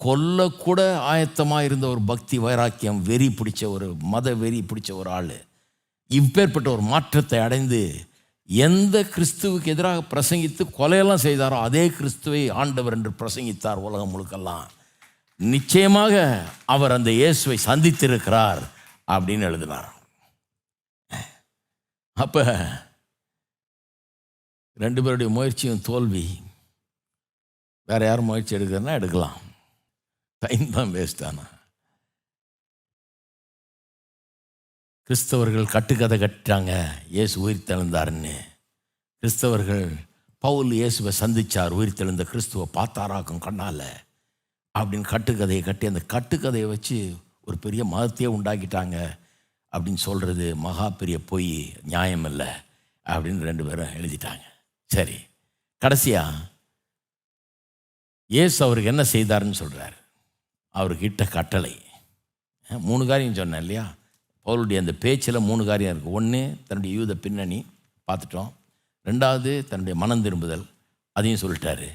S1: கொல்லக்கூட ஆயத்தமாக இருந்த ஒரு பக்தி வைராக்கியம் வெறி பிடிச்ச ஒரு மத வெறி பிடிச்ச ஒரு ஆள் இப்பேற்பட்ட ஒரு மாற்றத்தை அடைந்து எந்த கிறிஸ்துவுக்கு எதிராக பிரசங்கித்து கொலையெல்லாம் செய்தாரோ அதே கிறிஸ்துவை ஆண்டவர் என்று பிரசங்கித்தார் உலகம் முழுக்கெல்லாம். நிச்சயமாக அவர் அந்த இயேசுவை சந்தித்திருக்கிறார் அப்படின்னு எழுதினார். அப்போ 2 பேருடைய முயற்சியும் தோல்வி. வேறு யாரும் முயற்சி எடுக்கிறதுனா எடுக்கலாம், டைம் தான் வேஸ்ட். ஆனால் கிறிஸ்தவர்கள் கட்டுக்கதை கட்டுறாங்க இயேசு உயிர் தெழுந்தாருன்னு. கிறிஸ்தவர்கள் பவுல் இயேசுவை சந்தித்தார், உயிர் தெழுந்த கிறிஸ்துவை பார்த்தாராக்கும் கண்ணால் அப்படின்னு கட்டுக்கதையை கட்டி அந்த கட்டுக்கதையை வச்சு ஒரு பெரிய மதத்தையே உண்டாக்கிட்டாங்க அப்படின்னு சொல்கிறது மகா பெரிய பொய், நியாயம் இல்லை அப்படின்னு 2 பேரும் எழுதிட்டாங்க. சரி, கடைசியாக இயேசு அவருக்கு என்ன செய்தார்னு சொல்கிறார். அவருக்கு இட்ட கட்டளை 3 காரியம் சொன்னேன் இல்லையா? பவுலுடைய அந்த பேச்சில் 3 காரியம் இருக்குது. 1, தன்னுடைய யூத பின்னணி பார்த்துட்டோம். 2வது தன்னுடைய மனம் திரும்புதல், அதையும் சொல்லிட்டாரு.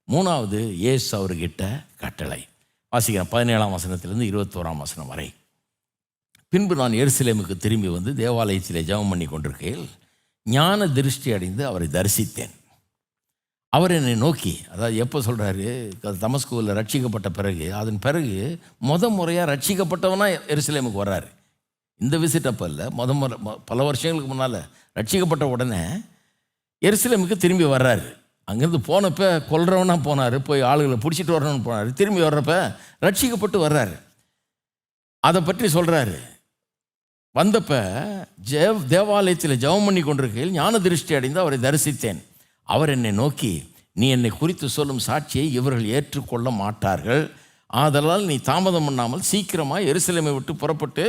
S1: 3வது இயேசு அவர்கிட்ட கட்டளை. வாசிக்கிறேன் 17ஆம் வசனத்திலிருந்து 21ஆம் வசனம் வரை. பின்பு நான் எருசலேமுக்கு திரும்பி வந்து தேவாலயத்திலே ஜெபம் பண்ணி கொண்டிருக்கையில் ஞான திருஷ்டி அடைந்து அவரை தரிசித்தேன். அவர் என்னை நோக்கி, அதாவது எப்போ சொல்கிறாரு, தமஸ்குவில் ரட்சிக்கப்பட்ட பிறகு, அதன் பிறகு முறையாக ரட்சிக்கப்பட்டவனாக எருசலேமுக்கு வர்றாரு. இந்த விசிட் அப்போ இல்லை, முறை பல வருஷங்களுக்கு முன்னால் ரட்சிக்கப்பட்ட உடனே எருசலேமுக்கு திரும்பி வர்றாரு. அங்கேருந்து போனப்போ கொல்றவனா போனார், போய் ஆளுகளை பிடிச்சிட்டு வரணும்னு போனார். திரும்பி வர்றப்ப ரட்சிக்கப்பட்டு வர்றாரு. அதை பற்றி சொல்கிறாரு. வந்தப்ப தேவாலயத்தில் ஜெபம் பண்ணி கொண்டிருக்கையில் ஞான திருஷ்டி அடைந்து அவரை தரிசித்தேன். அவர் என்னை நோக்கி, நீ என்னை குறித்து சொல்லும் சாட்சியை இவர்கள் ஏற்றுக்கொள்ள மாட்டார்கள், ஆதலால் நீ தாமதம் பண்ணாமல் சீக்கிரமாக எருசலேமை விட்டு புறப்பட்டு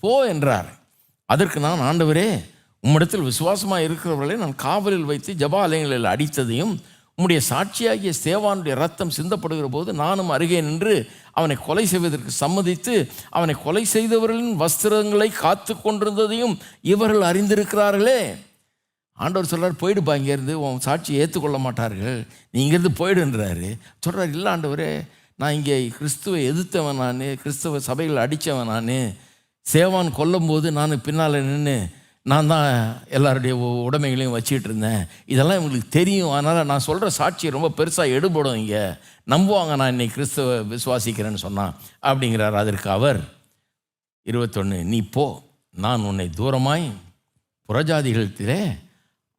S1: போ என்றார். அதற்கு நான், ஆண்டவரே, உம்மிடத்தில் விசுவாசமாக இருக்கிறவர்களை நான் காவலில் வைத்து ஜபாலயங்களில் அடித்ததையும் உம்முடைய சாட்சியாகிய ஸ்தேவானுடைய ரத்தம் சிந்தப்படுகிற போது நானும் அருகே நின்று அவனை கொலை செய்வதற்கு சம்மதித்து அவனை கொலை செய்தவர்களின் வஸ்திரங்களை காத்து கொண்டிருந்ததையும் இவர்கள் அறிந்திருக்கிறார்களே. ஆண்டவர் சொல்கிறார், போயிடுப்பா இங்கேருந்து, உன் சாட்சியை ஏற்றுக்கொள்ள மாட்டார்கள், நீ இங்கேருந்து போயிடுன்றாரு. சொல்கிறார், இல்லை ஆண்டவரே, நான் இங்கே கிறிஸ்துவை எதிர்த்தவன், நான் கிறிஸ்தவ சபைகளை அடித்தவன், நான் சேவான் கொல்லும்போது நான் பின்னால் நின்று நான் தான் எல்லாருடைய உடைமைகளையும் வச்சிட்டு இருந்தேன், இதெல்லாம் இவங்களுக்கு தெரியும், அதனால் நான் சொல்கிற சாட்சி ரொம்ப பெருசாக எடுபடும், இங்கே நம்புவாங்க நான் இன்னைக்கு கிறிஸ்துவ விசுவாசிக்கிறேன்னு சொன்னான் அப்படிங்கிறார். அதற்கு அவர் 21, நீ போ, நான் உன்னை தூரமாய் புறஜாதிகளிலே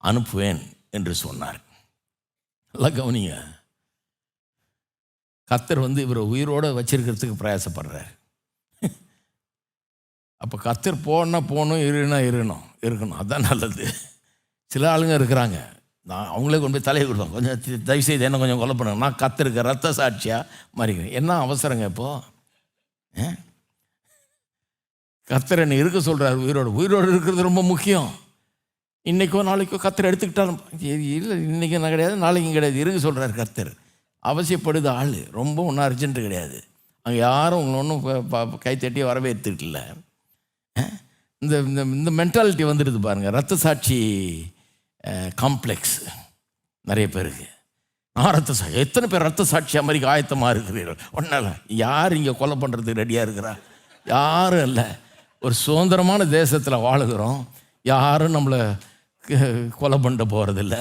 S1: அனுப்புவேன் என்று சொன்னார். நல்லா கவனிங்க, கர்த்தர் இவரை உயிரோடு வச்சிருக்கிறதுக்கு பிரயாசப்படுறார். அப்போ கர்த்தர் போகணும், இருக்கணும், அதுதான் நல்லது. சில ஆளுங்க இருக்கிறாங்க, நான் அவங்களே கொண்டு போய் தலையை கொடுப்பேன், கொஞ்சம் தயவுசெய்து என்ன கொஞ்சம் கொலை பண்ணுங்க, நான் கர்த்தருக்கு ரத்த சாட்சியாக மாறிக்கிறேன். என்ன அவசரங்க இப்போது? கர்த்தர் என்னை இருக்க சொல்கிறார், உயிரோடு இருக்கிறது ரொம்ப முக்கியம். இன்றைக்கோ நாளைக்கோ கர்த்தர் எடுத்துக்கிட்டாலும் இல்லை, இன்றைக்கி நான் கிடையாது, நாளைக்கும் கிடையாது, இருக்க சொல்கிறார் கர்த்தர். அவசியப்படுது ஆள், ரொம்ப ஒன்றும் அர்ஜென்ட்டு கிடையாது. அங்கே யாரும் உங்களை ஒன்றும் கைத்தட்டி வரவேற்றுக்கிட்டல. இந்த இந்த மென்டாலிட்டி வந்துடுது பாருங்கள், ரத்த சாட்சி காம்ப்ளெக்ஸ் நிறைய பேருக்கு. நான் ரத்த சாட்சி, எத்தனை பேர் ரத்த சாட்சியாக மாதிரி ஆயத்தமாக இருக்கிறீர்கள்? ஒன்றால் யார் இங்கே கொலை பண்ணுறதுக்கு ரெடியாக இருக்கிறா? யாரும் இல்லை. ஒரு சுதந்திரமான தேசத்தில் வாழுகிறோம், யாரும் நம்மளை கொலை பண்ண போகிறதில்ல.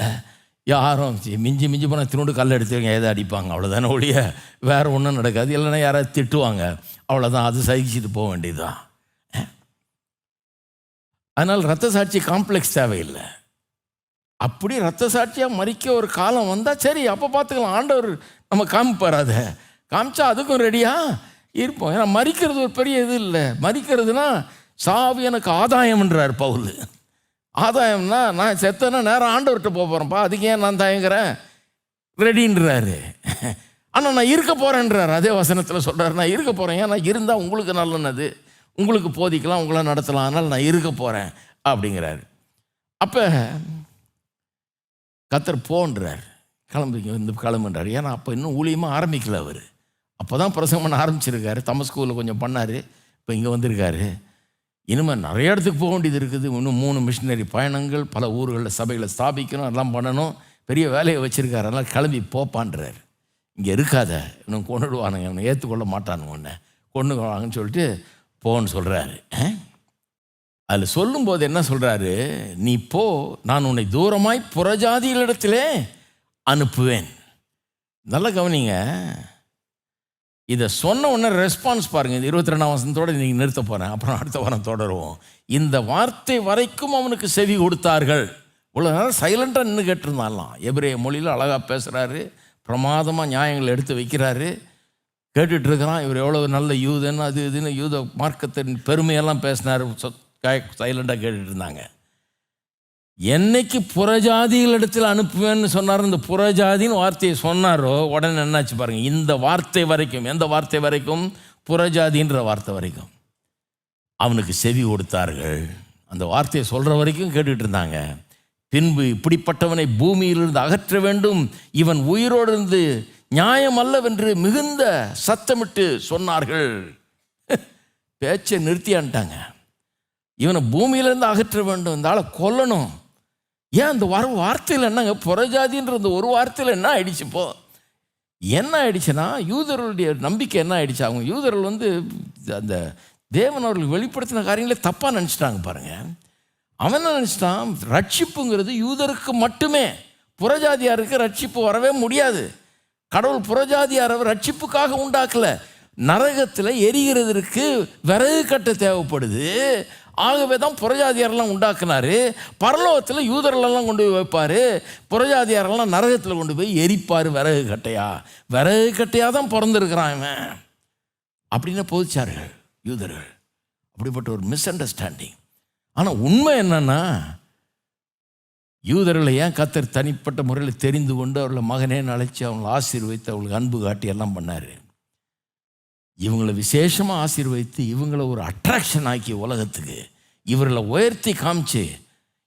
S1: யாரும் மிஞ்சி போனால் தினோடு கல் எடுத்து எதை அடிப்பாங்க, அவ்வளோதானே ஒழிய வேறு ஒன்றும் நடக்காது. இல்லைன்னா யாராவது திட்டுவாங்க, அவ்வளோதான், அது சகிச்சுட்டு போக வேண்டியதுதான். அதனால் ரத்த சாட்சி காம்ப்ளெக்ஸ் தேவையில்லை. அப்படி ரத்த சாட்சியாக மறிக்க ஒரு காலம் வந்தால் சரி, அப்போ பார்த்துக்கலாம். ஆண்டவர் நம்ம காமிப்பார். அதை காமிச்சா அதுக்கும் ரெடியாக இருப்போம். ஏன்னா மறிக்கிறது ஒரு பெரிய இது இல்லை. மறிக்கிறதுனா சாவு எனக்கு ஆதாயம்ன்றார் பவுல். ஆதாயம்னா நான் செத்தனா நேரம் ஆண்டவர்கிட்ட போகிறேன்ப்பா, அதுக்கு ஏன் நான் தயங்குறேன், ரெடின்றாரு. ஆனால் நான் இருக்க போகிறேன்றார். அதே வசனத்தில் சொல்கிறார், நான் இருக்க போகிறேன். ஏன் நான் இருந்தால் உங்களுக்கு நல்லது, உங்களுக்கு போதிக்கலாம், உங்களை நடத்தலாம், அதனால் நான் இருக்க போகிறேன் அப்படிங்கிறாரு. அப்போ கர்த்தர் போன்றார், கிளம்புன்றார். ஏன்னா அப்போ இன்னும் ஊழியமாக ஆரம்பிக்கல அவர். அப்போ தான் பிரசங்கம் பண்ண ஆரம்பிச்சிருக்காரு. தமஸ்கூவில் கொஞ்சம் பண்ணார், இப்போ இங்கே வந்திருக்காரு. இனிமேல் நிறைய இடத்துக்கு போக வேண்டியது இருக்குது. இன்னும் 3 மிஷினரி பயணங்கள், பல ஊர்களில் சபைகளை ஸ்தாபிக்கணும், எல்லாம் பண்ணணும், பெரிய வேலையை வச்சுருக்காரு. அதனால் கிளம்பி போப்பான்றார். இங்கே இருக்காத, இன்னும் கொண்டுடுவானுங்க, இவனை ஏற்றுக்கொள்ள மாட்டானுங்க, உன்னை கொண்டுவாங்கன்னு சொல்லிட்டு போன்னு சொல்கிறாரு. அதில் சொல்லும்போது என்ன சொல்கிறாரு, நீ போ, நான் உன்னை தூரமாய் புறஜாதிகளிடத்திலே அனுப்புவேன். நல்லா கவனிங்க, இதை சொன்ன உடனே ரெஸ்பான்ஸ் பாருங்கள். இந்த 22ஆம் வசனத்தோடு நீங்கள் நிறுத்த போகிறேன், அப்புறம் அடுத்த வாரம் தொடருவோம். இந்த வார்த்தை வரைக்கும் அவனுக்கு செவி கொடுத்தார்கள். இவ்வளோ நேரம் சைலண்டாக நின்று கேட்டிருந்தாலாம். எபிரேய மொழியில் அழகாக பேசுகிறாரு, பிரமாதமாக நியாயங்களை எடுத்து வைக்கிறாரு, கேட்டுட்டு இருக்கிறான். இவர் எவ்வளோ நல்ல யூதன், அது இதுன்னு யூத மார்க்கத்தின் பெருமையெல்லாம் பேசினார். சைலண்டாக கேட்டுட்டு இருந்தாங்க. என்னைக்கு புறஜாதிகளிடத்தில் அனுப்புவேன்னு சொன்னார், இந்த புறஜாதின்னு வார்த்தையை சொன்னாரோ உடனே என்னாச்சு பாருங்கள். இந்த வார்த்தை வரைக்கும், எந்த வார்த்தை வரைக்கும், புறஜாதின்ற வார்த்தை வரைக்கும் அவனுக்கு செவி கொடுத்தார்கள். அந்த வார்த்தையை சொல்கிற வரைக்கும் கேட்டுட்டு இருந்தாங்க. பின்பு இப்படிப்பட்டவனை பூமியிலிருந்து அகற்ற வேண்டும், இவன் உயிரோடு இருந்து நியாயம் அல்லவென்று மிகுந்த சத்தமிட்டு சொன்னார்கள். பேச்சை நிறுத்தியான்ட்டாங்க. இவனை பூமியிலேருந்து அகற்ற வேண்டும், இந்த ஆளை கொல்லணும். ஏன் அந்த வார்த்தையில் என்னங்க, புறஜாதின்ற ஒரு வார்த்தையில் என்ன ஆயிடுச்சு? இப்போ என்ன ஆயிடுச்சுன்னா, யூதர்களுடைய நம்பிக்கை என்ன ஆயிடுச்சு, அவங்க யூதர்கள் அந்த தேவன் அவர்களுக்கு வெளிப்படுத்தின காரியங்களே தப்பாக நினச்சிட்டாங்க பாருங்கள். அவன் என்ன நினச்சிட்டான், ரட்சிப்புங்கிறது யூதருக்கு மட்டுமே, புறஜாதியாருக்கு ரட்சிப்பு வரவே முடியாது. கடவுள் புறஜாதியாரை ரட்சிப்புக்காக உண்டாக்கலை, நரகத்தில் எரிகிறதற்கு விறகு கட்ட தேவைப்படுது. ஆகவே தான் புறஜாதியாரெல்லாம் உண்டாக்குனார். பரலோகத்தில் யூதர்களெல்லாம் கொண்டு போய் வைப்பார், புறஜாதியாரெல்லாம் நரகத்தில் கொண்டு போய் எரிப்பார். விறகு கட்டையாக தான் பிறந்திருக்கிறான் இவன் அப்படின்னு போதிச்சார்கள் யூதர்கள். அப்படிப்பட்ட ஒரு மிஸ் அண்டர்ஸ்டாண்டிங். ஆனால் உண்மை என்னன்னா, யூதர்களை ஏன் கர்த்தர் தனிப்பட்ட முறையில் தெரிந்து கொண்டு அவர்களை மகனே அழைச்சி அவங்களை ஆசீர்வதித்து அவங்களுக்கு அன்பு காட்டி எல்லாம் பண்ணார். இவங்களை விசேஷமாக ஆசீர்வதித்து இவங்களை ஒரு அட்ராக்ஷன் ஆக்கி உலகத்துக்கு இவர்களை உயர்த்தி காமிச்சு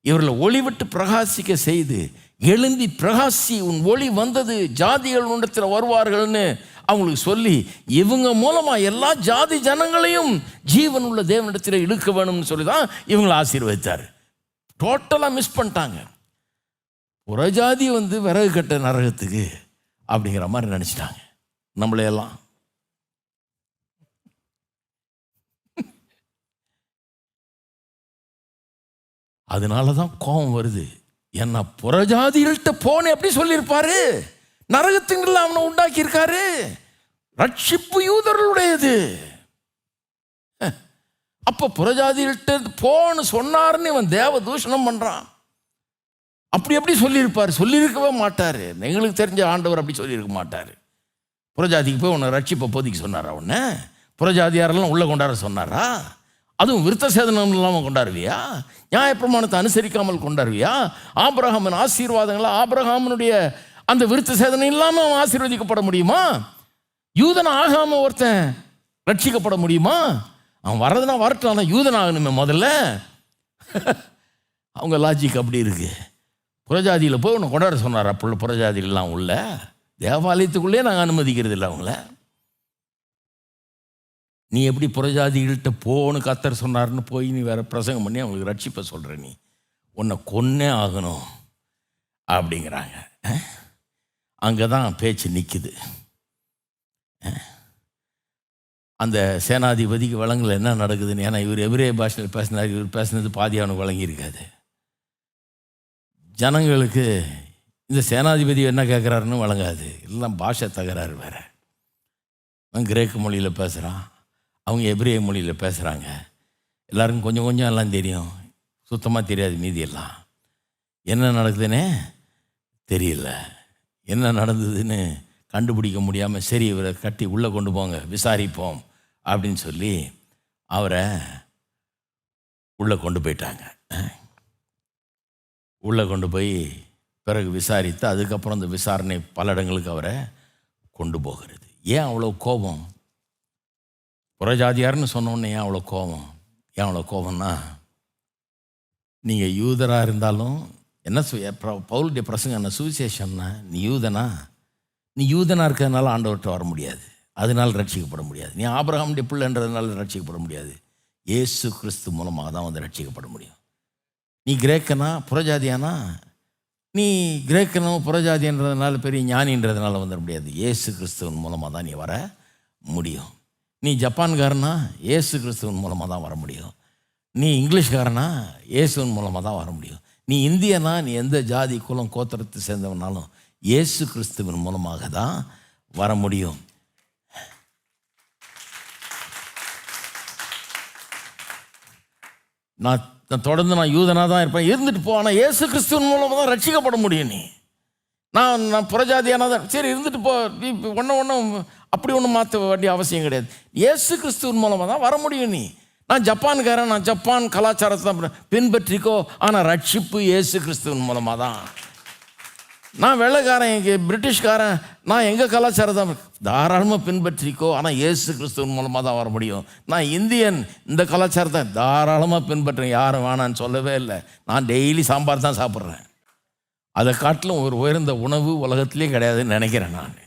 S1: இவர்களை ஒளி விட்டு பிரகாசிக்க செய்து, எழும்பி பிரகாசி உன் ஒளி வந்தது, ஜாதிகள் உன்னிடத்தில் வருவார்கள்னு அவங்களுக்கு சொல்லி இவங்க மூலமாக எல்லா ஜாதி ஜனங்களையும் ஜீவன் உள்ள தேவனிடத்தில் இழுக்க வேணும்னு சொல்லி தான் இவங்களை ஆசீர்வதித்தார். டோட்டலாக மிஸ் பண்ணிட்டாங்க. புறஜாதி விறகு கட்ட நரகத்துக்கு அப்படிங்கிற மாதிரி நினச்சிட்டாங்க நம்மளையெல்லாம். அதனால தான் கோபம் வருது. என்ன புறஜாதிகள்கிட்ட போனேன் எப்படி சொல்லியிருப்பாரு, நரகத்தின் அவனை உண்டாக்கியிருக்காரு. ரட்சிப்பு யூதர்களுடையது. அப்போ புறஜாதிகள்கிட்ட போன்னு சொன்னாருன்னு இவன் தேவ தூஷணம் பண்ணுறான். அப்படி எப்படி சொல்லியிருப்பார்? சொல்லியிருக்கவே மாட்டார். எங்களுக்கு தெரிஞ்ச ஆண்டவர் அப்படி சொல்லியிருக்க மாட்டார். புறஜாதிக்கு போய் உன்னை ரட்சிப்பை போதிக்க சொன்னாரா? உன்னை புறஜாதியாரெல்லாம் உள்ளே கொண்டாட சொன்னாரா? அதுவும் விருத்த சேதனம் இல்லாமல் கொண்டாடுவியா? நியாயப்பிரமாணத்தை அனுசரிக்காமல் கொண்டாடுவியா? ஆபிரகாமின் ஆசீர்வாதங்களா, ஆபிரகாமினுடைய அந்த விருத்த சேதனம் இல்லாமல் அவன் ஆசீர்வதிக்கப்பட முடியுமா? யூதன் ஆகாமல் ஒருத்தன் ரட்சிக்கப்பட முடியுமா? அவன் வர்றதுனா வரட்டும், ஆனால் யூதன் ஆகணுமே முதல்ல. அவங்க லாஜிக் அப்படி இருக்கு. புறஜாதியில் போய் ஒன்று கொண்டாட சொன்னார். அப்போ புறஜாதிகள்லாம் உள்ள தேவாலயத்துக்குள்ளே நாங்கள் அனுமதிக்கிறது இல்லை அவங்கள. நீ எப்படி புறஜாதிகள்கிட்ட போன்னு கர்த்தர் சொன்னார்னு போய் நீ வேற பிரசங்கம் பண்ணி அவங்களுக்கு ரட்சிப்பை சொல்கிற? நீ உன்னை கொன்னே ஆகணும் அப்படிங்கிறாங்க. அங்கே தான் பேச்சு நிற்குது. அந்த சேனாதிபதிக்கு வழங்கல என்ன நடக்குதுன்னு. ஏன்னா இவர் எபிரேய பாஷையில் பேசினார், இவர் பேசினது பாதி அவனுக்கு வழங்கியிருக்காது. ஜனங்களுக்கு இந்த சேனாதிபதி என்ன கேட்குறாருன்னு வழங்காது. எல்லாம் பாஷை தகராறு வேறு. அவன் கிரேக்கு மொழியில் பேசுகிறான், அவங்க எபிரேய மொழியில் பேசுகிறாங்க. எல்லாருக்கும் கொஞ்சம் கொஞ்சம் எல்லாம் தெரியும், சுத்தமாக தெரியாது மீதியெல்லாம். என்ன நடக்குதுன்னே தெரியல, என்ன நடந்ததுன்னு கண்டுபிடிக்க முடியாமல் சரி இவரை கட்டி உள்ளே கொண்டு போங்க விசாரிப்போம் அப்படின்னு சொல்லி அவரை உள்ளே கொண்டு போயிட்டாங்க. உள்ளே கொண்டு போய் பிறகு விசாரித்து அதுக்கப்புறம் அந்த விசாரணை பல இடங்களுக்கு அவரை கொண்டு போகிறது. ஏன் அவ்வளோ கோபம்? புறஜாதியார்னு சொன்னோன்னே ஏன் அவ்வளோ கோபம்? ஏன் அவ்வளோ கோபம்னா, நீங்கள் யூதராக இருந்தாலும் என்ன பவுலுடைய பிரசங்கம் என்ன, சுவிசேஷம்னா நீ யூதனா, நீ யூதனாக இருக்கிறதுனால ஆண்டவர்கிட்ட வர முடியாது, அதனால் ரட்சிக்கப்பட முடியாது. நீ ஆபிரகாமுடைய பிள்ளைன்றதுனால ரட்சிக்கப்பட முடியாது. இயேசு கிறிஸ்து மூலமாக தான் வந்து ரட்சிக்கப்பட முடியும். நீ கிரேக்கனா புறஜாதியானா, நீ கிரேக்கனோ புறஜாதின்றதுனால பெரிய ஞானின்றதுனால வந்துட முடியாது. இயேசு கிறிஸ்துவின் மூலமாக தான் நீ வர முடியும். நீ ஜப்பான்காரனா, இயேசு கிறிஸ்துவின் மூலமாக தான் வர முடியும். நீ இங்கிலீஷ்காரனா, இயேசுவின் மூலமாக தான் வர முடியும். நீ இந்தியனா, நீ எந்த ஜாதி குலம் கோத்திரத்தை சேர்ந்தவனாலும் இயேசு கிறிஸ்துவின் மூலமாக தான் வர முடியும். நான் தொடர்ந்து நான் யூதனாக தான் இருப்பேன், இருந்துட்டு போ, ஆனால் இயேசு கிறிஸ்துவின் மூலமாக தான் ரட்சிக்கப்பட முடியும். நான் புறஜாதியானா தான் சரி இருந்துட்டு போ, ஒன்றும் அப்படி ஒன்றும் மாற்ற வேண்டிய அவசியம் கிடையாது. இயேசு கிறிஸ்துவின் மூலமாக தான் வர முடியும். நான் ஜப்பான்காரன், நான் ஜப்பான் கலாச்சாரத்தை தான் பின்பற்றிக்கோ, ஆனால் ரட்சிப்பு இயேசு கிறிஸ்துவின் மூலமாக தான். நான் வெள்ளைக்காரன், இங்கே பிரிட்டிஷ்காரன், நான் எங்கள் கலாச்சாரத்தை தாராளமாக பின்பற்றிக்கோ, ஆனால் இயேசு கிறிஸ்துவின் மூலமாக தான் வர முடியும். நான் இந்தியன், இந்த கலாச்சாரத்தை தாராளமாக பின்பற்றேன், யாரும் வேணான்னு சொல்லவே இல்லை. நான் டெய்லி சாம்பார் தான் சாப்பிட்றேன். அதை காட்டிலும் ஒரு உயர்ந்த உணவு உலகத்திலே கிடையாதுன்னு நினைக்கிறேன் நான்.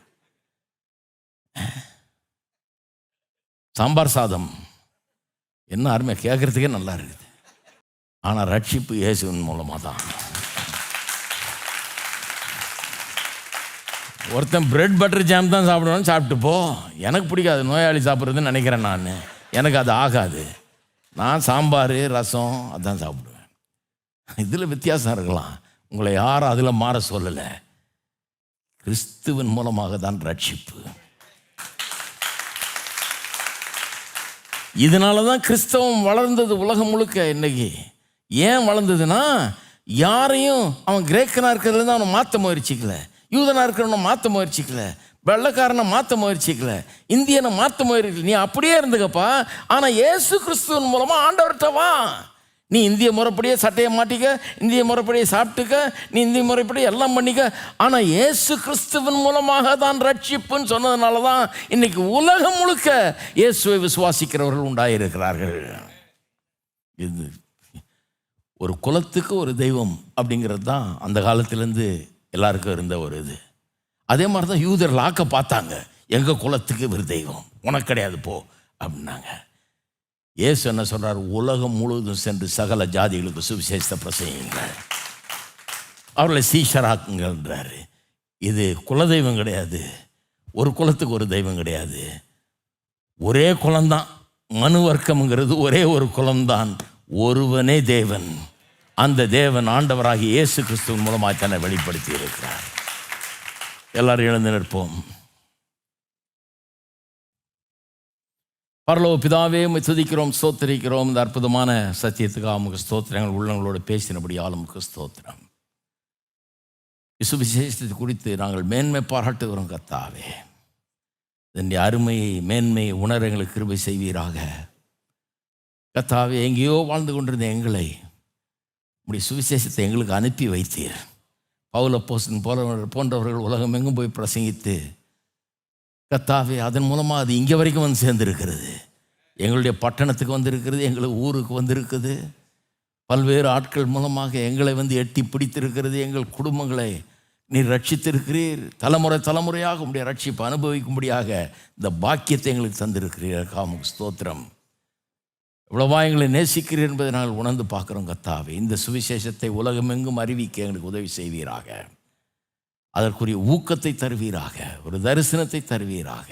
S1: சாம்பார் சாதம் என்ன அருமை, கேட்குறதுக்கே நல்லா இருக்குது. ஆனால் ரட்சிப்பு இயேசுவின் மூலமாக தான். ஒருத்தன் பிரெட் பட்டர் ஜாம் தான் சாப்பிடுவேன்னு சாப்பிட்டு போ, எனக்கு பிடிக்காது, நோயாளி சாப்பிட்றதுன்னு நினைக்கிறேன் நான். எனக்கு அது ஆகாது. நான் சாம்பார் ரசம் அதான் சாப்பிடுவேன். இதில் வித்தியாசம் இருக்கலாம், உங்களை யாரும் அதில் மாற சொல்லலை. கிறிஸ்துவின் மூலமாக தான் ரட்சிப்பு. இதனால தான் கிறிஸ்தவம் வளர்ந்தது உலகம் முழுக்க. இன்னைக்கு ஏன் வளர்ந்ததுன்னா, யாரையும் அவன் கிரேக்கனாக இருக்கிறதுலேருந்து அவனை மாற்ற முயற்சிக்கல, யூதனாக இருக்கிறவனை மாற்ற முயற்சிக்கல, வெள்ளைக்காரனை மாற்ற முயற்சிக்கல, இந்தியனை மாற்ற முயற்சிக்கல. நீ அப்படியே இருந்துக்கப்பா, ஆனால் இயேசு கிறிஸ்துவின் மூலமாக ஆண்டவர்கிட்ட வா. நீ இந்திய முறைப்படியே சட்டையை மாட்டிக்க, இந்திய முறைப்படியே சாப்பிட்டுக்க, நீ இந்திய முறைப்படியே எல்லாம் பண்ணிக்க, ஆனால் இயேசு கிறிஸ்துவின் மூலமாக தான் ரட்சிப்புன்னு சொன்னதுனால தான் இன்னைக்கு உலகம் முழுக்க இயேசுவை விசுவாசிக்கிறவர்கள் உண்டாயிருக்கிறார்கள். இது ஒரு குலத்துக்கு ஒரு தெய்வம் அப்படிங்கிறது தான் அந்த காலத்திலேருந்து எல்லாருக்கும் இருந்த ஒரு இது. அதே மாதிரி தான் யூதர் லாக்க பார்த்தாங்க, எங்கள் குலத்துக்கு ஒரு தெய்வம், உனக்கு கிடையாது போ அப்படின்னாங்க. இயேசு என்ன சொல்கிறார், உலகம் முழுவதும் சென்று சகல ஜாதிகளுக்கு சுவிசேஷத்தை பிரசங்கியுங்கள், அவர்களை சீஷராக்குங்கன்றாரு. இது குலதெய்வம் கிடையாது, ஒரு குலத்துக்கு ஒரு தெய்வம் கிடையாது, ஒரே குலம்தான். மனு வர்க்கம்ங்கிறது ஒரே ஒரு குலம்தான், ஒருவனே தேவன். அந்த தேவன் ஆண்டவராகி இயேசு கிறிஸ்துவின் மூலமாக தன்னை வெளிப்படுத்தி இருக்கிறார். எல்லாரும் எழுந்து நிற்போம். பரலோக பிதாவே, உம்மை துதிக்கிறோம், ஸ்தோத்திரிக்கிறோம். இந்த அற்புதமான சத்தியத்துக்காக உமக்கு ஸ்தோத்திரங்கள். உள்ளங்களோடு பேசினபடி ஆளுமுக்கு ஸ்தோத்திரம். விசுவிசேஷத்தை குறித்து நாங்கள் மேன்மை பாராட்டுகிறோம் கர்த்தாவே. இதனுடைய அருமையை மேன்மையை உணர எங்களுக்கு கிருபை செய்வீராக கர்த்தாவே. எங்கேயோ வாழ்ந்து கொண்டிருந்த எங்களை உம்முடைய சுவிசேஷத்தை எங்களுக்கு அனுப்பி வைத்தீர். பவுல் அப்போஸ்தலன் போன்றவர்கள் உலகம் எங்கும் போய் பிரசங்கித்து கர்த்தாவே, அதன் மூலமாக அது இங்கே வரைக்கும் வந்து சேர்ந்துருக்கிறது. எங்களுடைய பட்டணத்துக்கு வந்திருக்கிறது, எங்களுக்கு ஊருக்கு வந்திருக்குது. பல்வேறு ஆட்கள் மூலமாக எங்களை வந்து எட்டி பிடித்திருக்கிறது. எங்கள் குடும்பங்களை நீர் ரட்சித்திருக்கிறீர். தலைமுறை தலைமுறையாக உங்களுடைய ரட்சிப்பை அனுபவிக்கும்படியாக இந்த பாக்கியத்தை எங்களுக்கு தந்திருக்கிறீர். காமுக்கு ஸ்தோத்திரம். இவ்வளவா எங்களை நேசிக்கிறீர் என்பதை நாங்கள் உணர்ந்து பார்க்குறோம் கர்த்தாவே. இந்த சுவிசேஷத்தை உலகமெங்கும் அறிவிக்க எங்களுக்கு உதவி செய்வீராக. அதற்குரிய ஊக்கத்தை தருவீராக, ஒரு தரிசனத்தை தருவீராக.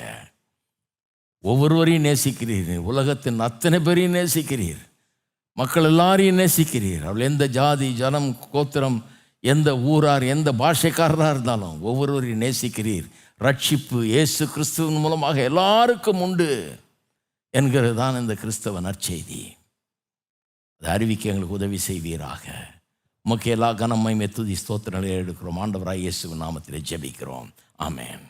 S1: ஒவ்வொருவரையும் நேசிக்கிறீர், உலகத்தின் அத்தனை பேரையும் நேசிக்கிறீர், மக்கள் எல்லாரையும் நேசிக்கிறீர். அவள் எந்த ஜாதி ஜனம் கோத்திரம், எந்த ஊரார், எந்த பாஷைக்காரராக இருந்தாலும் ஒவ்வொருவரையும் நேசிக்கிறீர். ரட்சிப்பு இயேசு கிறிஸ்துவின் மூலமாக எல்லாருக்கும் உண்டு என்கிறது தான் இந்த கிறிஸ்தவ நற்செய்தி. அதை அறிவிக்க எங்களுக்கு உதவி செய்வீராக. உமக்கு எல்லா கனமையும் துதி ஸ்தோத்திரங்களை எடுக்கிறோம். ஆண்டவராய் இயேசுவின் நாமத்திலே ஜெபிக்கிறோம். ஆமென்.